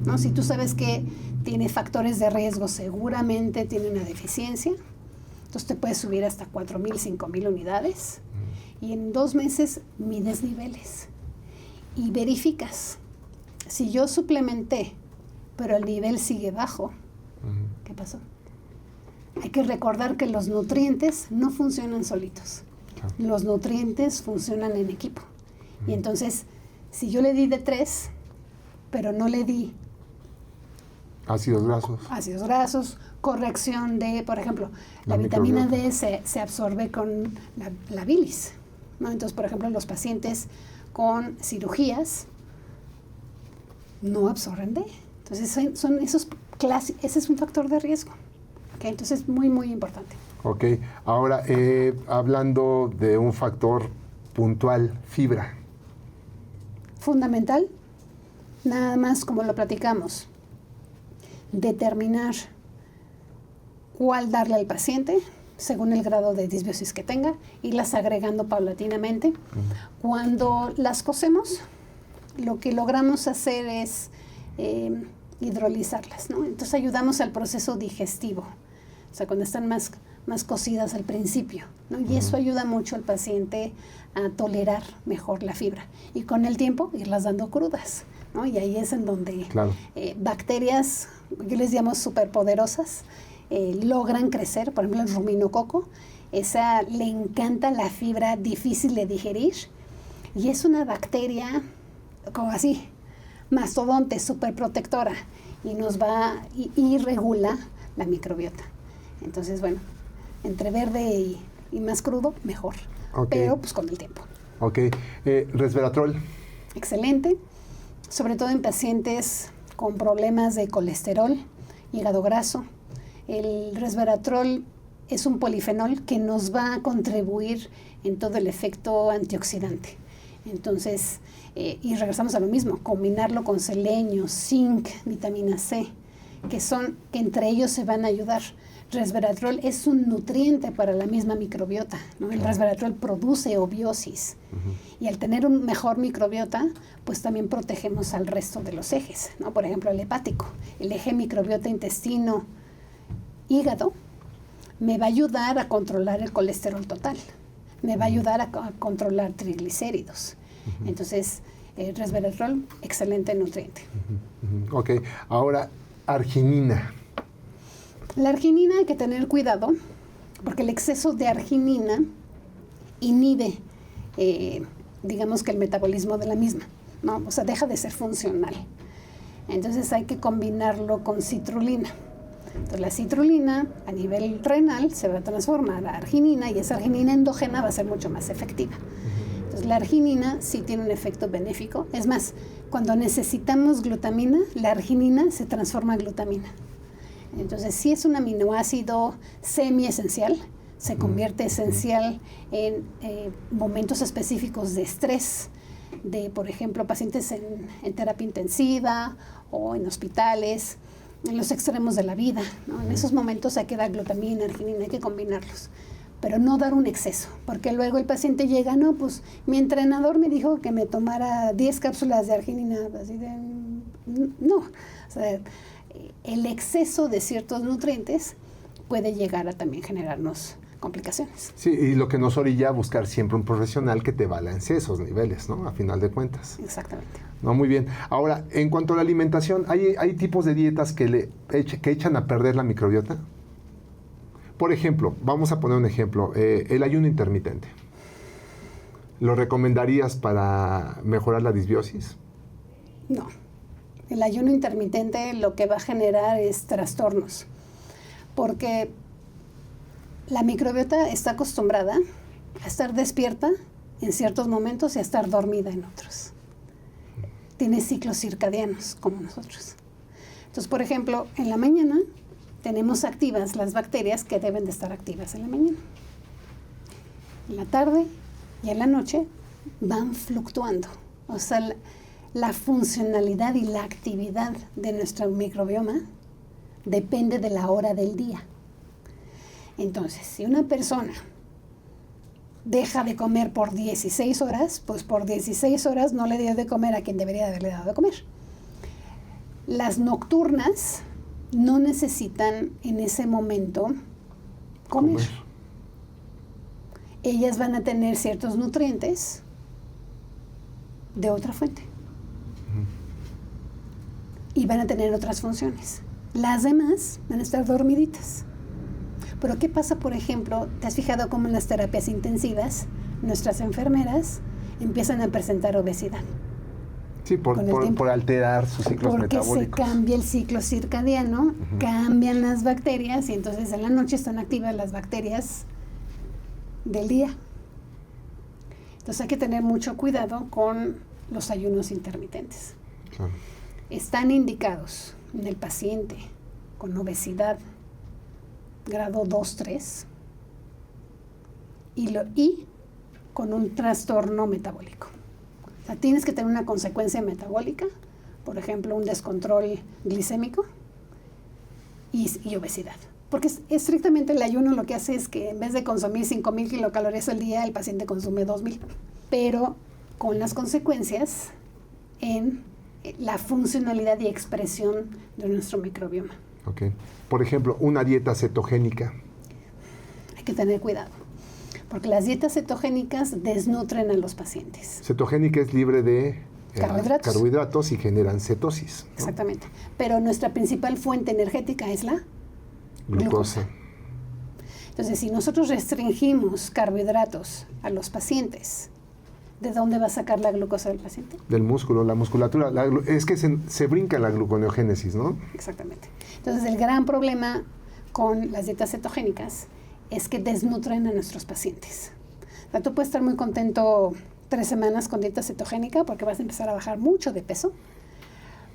¿no? Si tú sabes que tiene factores de riesgo, seguramente tiene una deficiencia. Entonces te puedes subir hasta 4,000, 5,000 unidades. Y en 2 meses mides niveles. Y verificas. Si yo suplementé, pero el nivel sigue bajo, ¿qué pasó? Hay que recordar que los nutrientes no funcionan solitos. Los nutrientes funcionan en equipo. Y entonces, si yo le di D3, pero no le di ácidos grasos, corrección de, por ejemplo, la vitamina D se absorbe con la bilis, ¿no? Entonces, por ejemplo, los pacientes con cirugías no absorben D. Entonces, son esos ese es un factor de riesgo. ¿Okay? Entonces, es muy, muy importante. Ok. Ahora, hablando de un factor puntual, fibra. Fundamental, nada más como lo platicamos, determinar cuál darle al paciente según el grado de disbiosis que tenga, irlas agregando paulatinamente. Cuando las cocemos, lo que logramos hacer es hidrolizarlas, ¿no? Entonces ayudamos al proceso digestivo, o sea, cuando están más cocidas al principio, ¿no? Y eso ayuda mucho al paciente a tolerar mejor la fibra. Y con el tiempo, irlas dando crudas, ¿no? Y ahí es en donde bacterias, yo les llamo superpoderosas, logran crecer. Por ejemplo, el ruminococo, esa le encanta la fibra difícil de digerir, y es una bacteria como así, mastodonte, superprotectora, y nos va y regula la microbiota. Entonces, bueno, entre verde y más crudo, mejor. Okay. Pero pues con el tiempo. Ok. Resveratrol. Excelente. Sobre todo en pacientes con problemas de colesterol, hígado graso. El resveratrol es un polifenol que nos va a contribuir en todo el efecto antioxidante. Entonces, y regresamos a lo mismo, combinarlo con selenio, zinc, vitamina C, que entre ellos se van a ayudar. Resveratrol es un nutriente para la misma microbiota, ¿no? El resveratrol produce eubiosis, y al tener un mejor microbiota, pues también protegemos al resto de los ejes, ¿no? Por ejemplo, el hepático, el eje microbiota intestino, hígado, me va a ayudar a controlar el colesterol total, me va a ayudar a controlar triglicéridos. Entonces, resveratrol, excelente nutriente. Ok, ahora, arginina. La arginina hay que tener cuidado, porque el exceso de arginina inhibe, digamos que el metabolismo de la misma, ¿no? O sea, deja de ser funcional. Entonces hay que combinarlo con citrulina. Entonces la citrulina a nivel renal se va a transformar a arginina, y esa arginina endógena va a ser mucho más efectiva. Entonces la arginina sí tiene un efecto benéfico. Es más, cuando necesitamos glutamina, la arginina se transforma a glutamina. Entonces, si es un aminoácido semiesencial, se convierte esencial en momentos específicos de estrés, de, por ejemplo, pacientes en terapia intensiva o en hospitales, en los extremos de la vida, ¿no? En esos momentos hay que dar glutamina, arginina, hay que combinarlos. pero no dar un exceso, porque luego el paciente llega, no, pues mi entrenador me dijo que me tomara 10 cápsulas de arginina, así de, no, o sea, el exceso de ciertos nutrientes puede llegar a también generarnos complicaciones. Sí, y lo que nos orilla a buscar siempre un profesional que te balancee esos niveles, ¿no? A final de cuentas. Exactamente. No, muy bien. Ahora, en cuanto a la alimentación, ¿hay tipos de dietas que echan a perder la microbiota? Por ejemplo, vamos a poner un ejemplo, el ayuno intermitente. ¿Lo recomendarías para mejorar la disbiosis? No. El ayuno intermitente lo que va a generar es trastornos, porque la microbiota está acostumbrada a estar despierta en ciertos momentos y a estar dormida en otros. Tiene ciclos circadianos como nosotros. Entonces, por ejemplo, en la mañana tenemos activas las bacterias que deben de estar activas en la mañana. En la tarde y en la noche van fluctuando. O sea, la funcionalidad y la actividad de nuestro microbioma depende de la hora del día. Entonces, si una persona deja de comer por 16 horas, pues por 16 horas no le dio de comer a quien debería haberle dado de comer. Las nocturnas no necesitan en ese momento comer. Ellas van a tener ciertos nutrientes de otra fuente. Y van a tener otras funciones. Las demás van a estar dormiditas. Pero ¿qué pasa, por ejemplo? ¿Te has fijado cómo en las terapias intensivas nuestras enfermeras empiezan a presentar obesidad? Sí, por alterar sus ciclos metabólicos. Porque se cambia el ciclo circadiano, cambian las bacterias y entonces en la noche están activas las bacterias del día. Entonces hay que tener mucho cuidado con los ayunos intermitentes. Claro. Están indicados en el paciente con obesidad grado 2-3 y con un trastorno metabólico. O sea, tienes que tener una consecuencia metabólica, por ejemplo, un descontrol glicémico y obesidad. Porque estrictamente el ayuno lo que hace es que en vez de consumir 5,000 kilocalorías al día, el paciente consume 2,000. Pero con las consecuencias en la funcionalidad y expresión de nuestro microbioma. Okay. Por ejemplo, una dieta cetogénica. Hay que tener cuidado, porque las dietas cetogénicas desnutren a los pacientes. Cetogénica es libre de carbohidratos y generan cetosis, ¿no? Exactamente. Pero nuestra principal fuente energética es la glucosa. Entonces, si nosotros restringimos carbohidratos a los pacientes, ¿de dónde va a sacar la glucosa del paciente? Del músculo, la musculatura. Es que se brinca la gluconeogénesis, ¿no? Exactamente. Entonces, el gran problema con las dietas cetogénicas es que desnutren a nuestros pacientes. O sea, tú puedes estar muy contento 3 semanas con dieta cetogénica porque vas a empezar a bajar mucho de peso,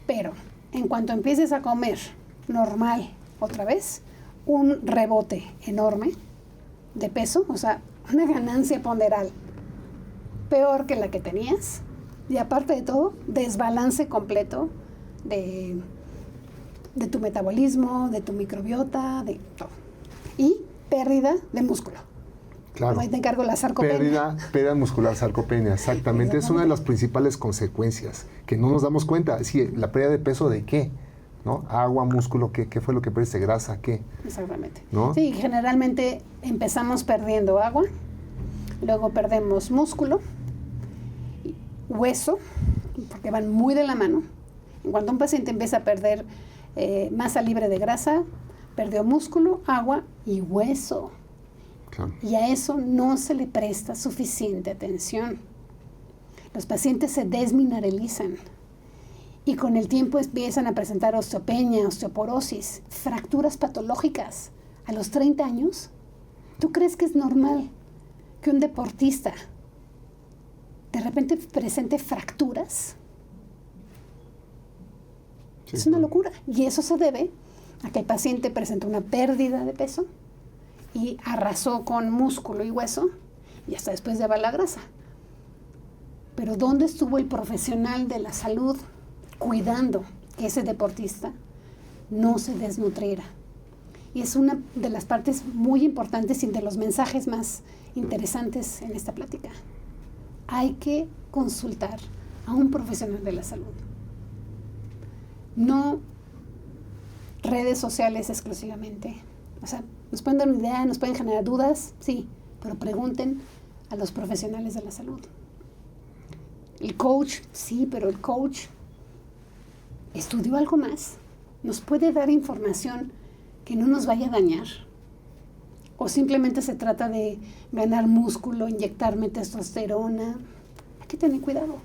pero en cuanto empieces a comer normal otra vez, un rebote enorme de peso, o sea, una ganancia ponderal peor que la que tenías, y aparte de todo, desbalance completo de tu metabolismo, de tu microbiota, de todo. Y pérdida de músculo. Claro. Ahí te encargo la sarcopenia. Pérdida muscular, sarcopenia, exactamente. Es una de las principales consecuencias que no nos damos cuenta. Sí, la pérdida de peso, ¿de qué? ¿No? Agua, músculo, ¿qué fue lo que perdiste? Grasa, ¿qué? Exactamente. ¿No? Sí, generalmente empezamos perdiendo agua, luego perdemos músculo, hueso, porque van muy de la mano. En cuanto un paciente empieza a perder masa libre de grasa, perdió músculo, agua y hueso. Claro. Y a eso no se le presta suficiente atención. Los pacientes se desmineralizan y con el tiempo empiezan a presentar osteopenia, osteoporosis, fracturas patológicas. A los 30 años, ¿tú crees que es normal que un deportista de repente presente fracturas? Sí, es una locura. Y eso se debe a que el paciente presentó una pérdida de peso y arrasó con músculo y hueso y hasta después lleva la grasa. Pero ¿dónde estuvo el profesional de la salud cuidando que ese deportista no se desnutriera? Y es una de las partes muy importantes y de los mensajes más interesantes en esta plática. Hay que consultar a un profesional de la salud. No redes sociales exclusivamente. O sea, nos pueden dar una idea, nos pueden generar dudas, sí, pero pregunten a los profesionales de la salud. El coach, sí, pero el coach estudió algo más. Nos puede dar información que no nos vaya a dañar. O simplemente se trata de ganar músculo, inyectarme testosterona. Hay que tener cuidado.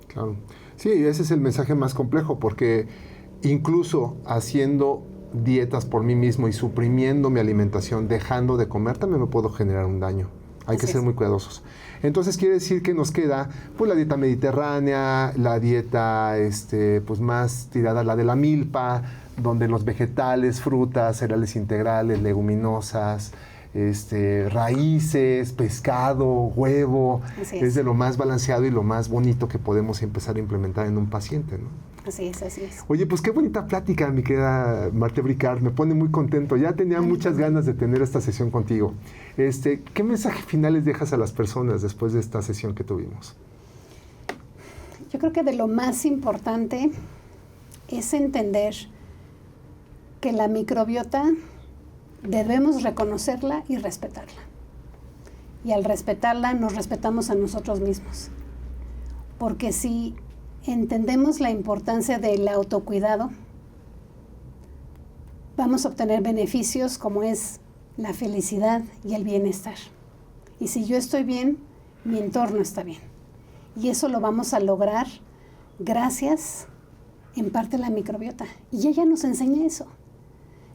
Claro. Sí, ese es el mensaje más complejo, porque incluso haciendo dietas por mí mismo y suprimiendo mi alimentación, dejando de comer, también me puedo generar un daño. Hay que ser muy cuidadosos. Entonces quiere decir que nos queda pues la dieta mediterránea, la dieta pues más tirada a la de la milpa, donde los vegetales, frutas, cereales integrales, leguminosas, raíces, pescado, huevo, es de lo más balanceado y lo más bonito que podemos empezar a implementar en un paciente, ¿no? Así es, así es. Oye, pues qué bonita plática, mi querida Marthe Bricard, me pone muy contento. Ya tenía muchas ganas de tener esta sesión contigo. ¿Qué mensaje final les dejas a las personas después de esta sesión que tuvimos? Yo creo que de lo más importante es entender que la microbiota debemos reconocerla y respetarla. Y al respetarla nos respetamos a nosotros mismos. Porque si entendemos la importancia del autocuidado, vamos a obtener beneficios como es la felicidad y el bienestar. Y si yo estoy bien, mi entorno está bien. Y eso lo vamos a lograr gracias, en parte, a la microbiota. Y ella nos enseña eso.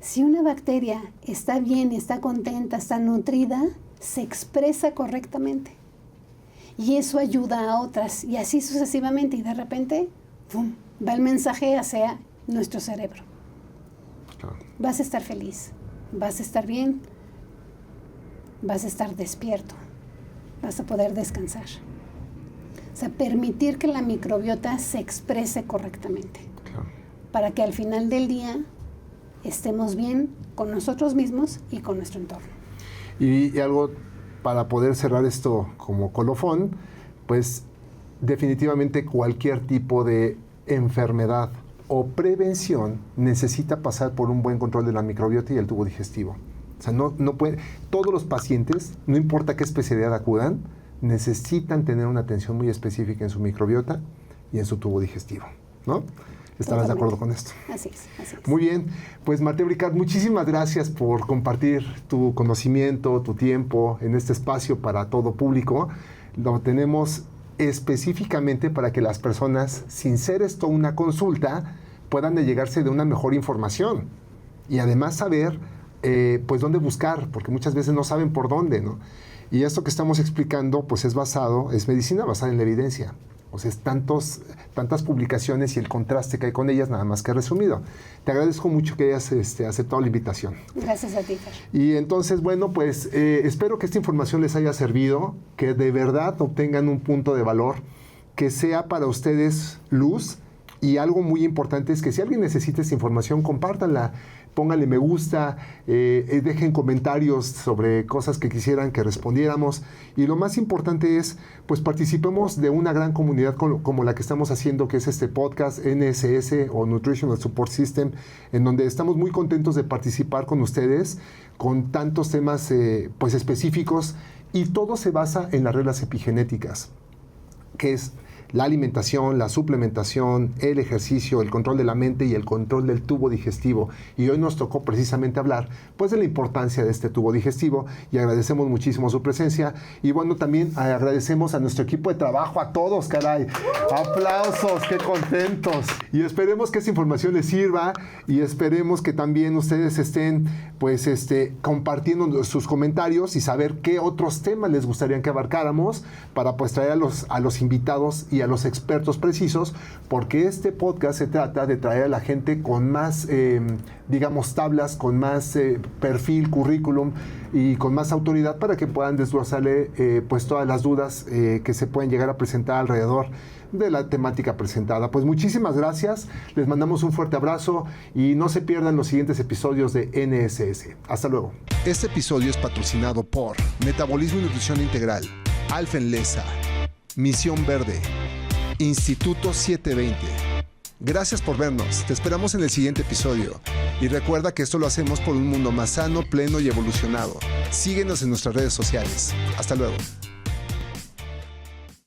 Si una bacteria está bien, está contenta, está nutrida, se expresa correctamente. Y eso ayuda a otras, y así sucesivamente, y de repente, ¡pum!, va el mensaje hacia nuestro cerebro. Claro. Vas a estar feliz, vas a estar bien, vas a estar despierto, vas a poder descansar. O sea, permitir que la microbiota se exprese correctamente. Claro. Para que al final del día estemos bien con nosotros mismos y con nuestro entorno. Y algo para poder cerrar esto como colofón, pues definitivamente cualquier tipo de enfermedad o prevención necesita pasar por un buen control de la microbiota y el tubo digestivo. O sea, no puede, todos los pacientes, no importa qué especialidad acudan, necesitan tener una atención muy específica en su microbiota y en su tubo digestivo, ¿no? ¿Estarás de acuerdo con esto? Así es, así es. Muy bien. Pues Marthe Bricard, muchísimas gracias por compartir tu conocimiento, tu tiempo en este espacio para todo público. Lo tenemos específicamente para que las personas, sin ser esto una consulta, puedan llegarse de una mejor información y además saber pues dónde buscar, porque muchas veces no saben por dónde, ¿no? Y esto que estamos explicando pues es medicina basada en la evidencia. O sea, es tantas publicaciones y el contraste que hay con ellas, nada más que resumido. Te agradezco mucho que hayas aceptado la invitación. Gracias a ti, Fer. Y entonces, bueno, pues espero que esta información les haya servido, que de verdad obtengan un punto de valor, que sea para ustedes luz. Y algo muy importante es que si alguien necesita esta información, compártanla. Pónganle me gusta, dejen comentarios sobre cosas que quisieran que respondiéramos. Y lo más importante es, pues participemos de una gran comunidad como la que estamos haciendo, que es este podcast NSS o Nutritional Support System, en donde estamos muy contentos de participar con ustedes, con tantos temas pues específicos, y todo se basa en las reglas epigenéticas, que es la alimentación, la suplementación, el ejercicio, el control de la mente y el control del tubo digestivo. Y hoy nos tocó precisamente hablar pues de la importancia de este tubo digestivo, y agradecemos muchísimo su presencia. Y bueno, también agradecemos a nuestro equipo de trabajo, a todos, caray. ¡Aplausos! ¡Qué contentos! Y esperemos que esta información les sirva, y esperemos que también ustedes estén pues compartiendo sus comentarios y saber qué otros temas les gustaría que abarcáramos para pues traer a los invitados y a los expertos precisos, porque este podcast se trata de traer a la gente con más, digamos, tablas, con más perfil, currículum y con más autoridad para que puedan desglosarle pues todas las dudas que se pueden llegar a presentar alrededor de la temática presentada. Pues muchísimas gracias, les mandamos un fuerte abrazo y no se pierdan los siguientes episodios de NSS. Hasta luego. Este episodio es patrocinado por Metabolismo y Nutrición Integral, Alfa Enlesa, Misión Verde, Instituto 720. Gracias por vernos, te esperamos en el siguiente episodio. Y recuerda que esto lo hacemos por un mundo más sano, pleno y evolucionado. Síguenos en nuestras redes sociales. Hasta luego.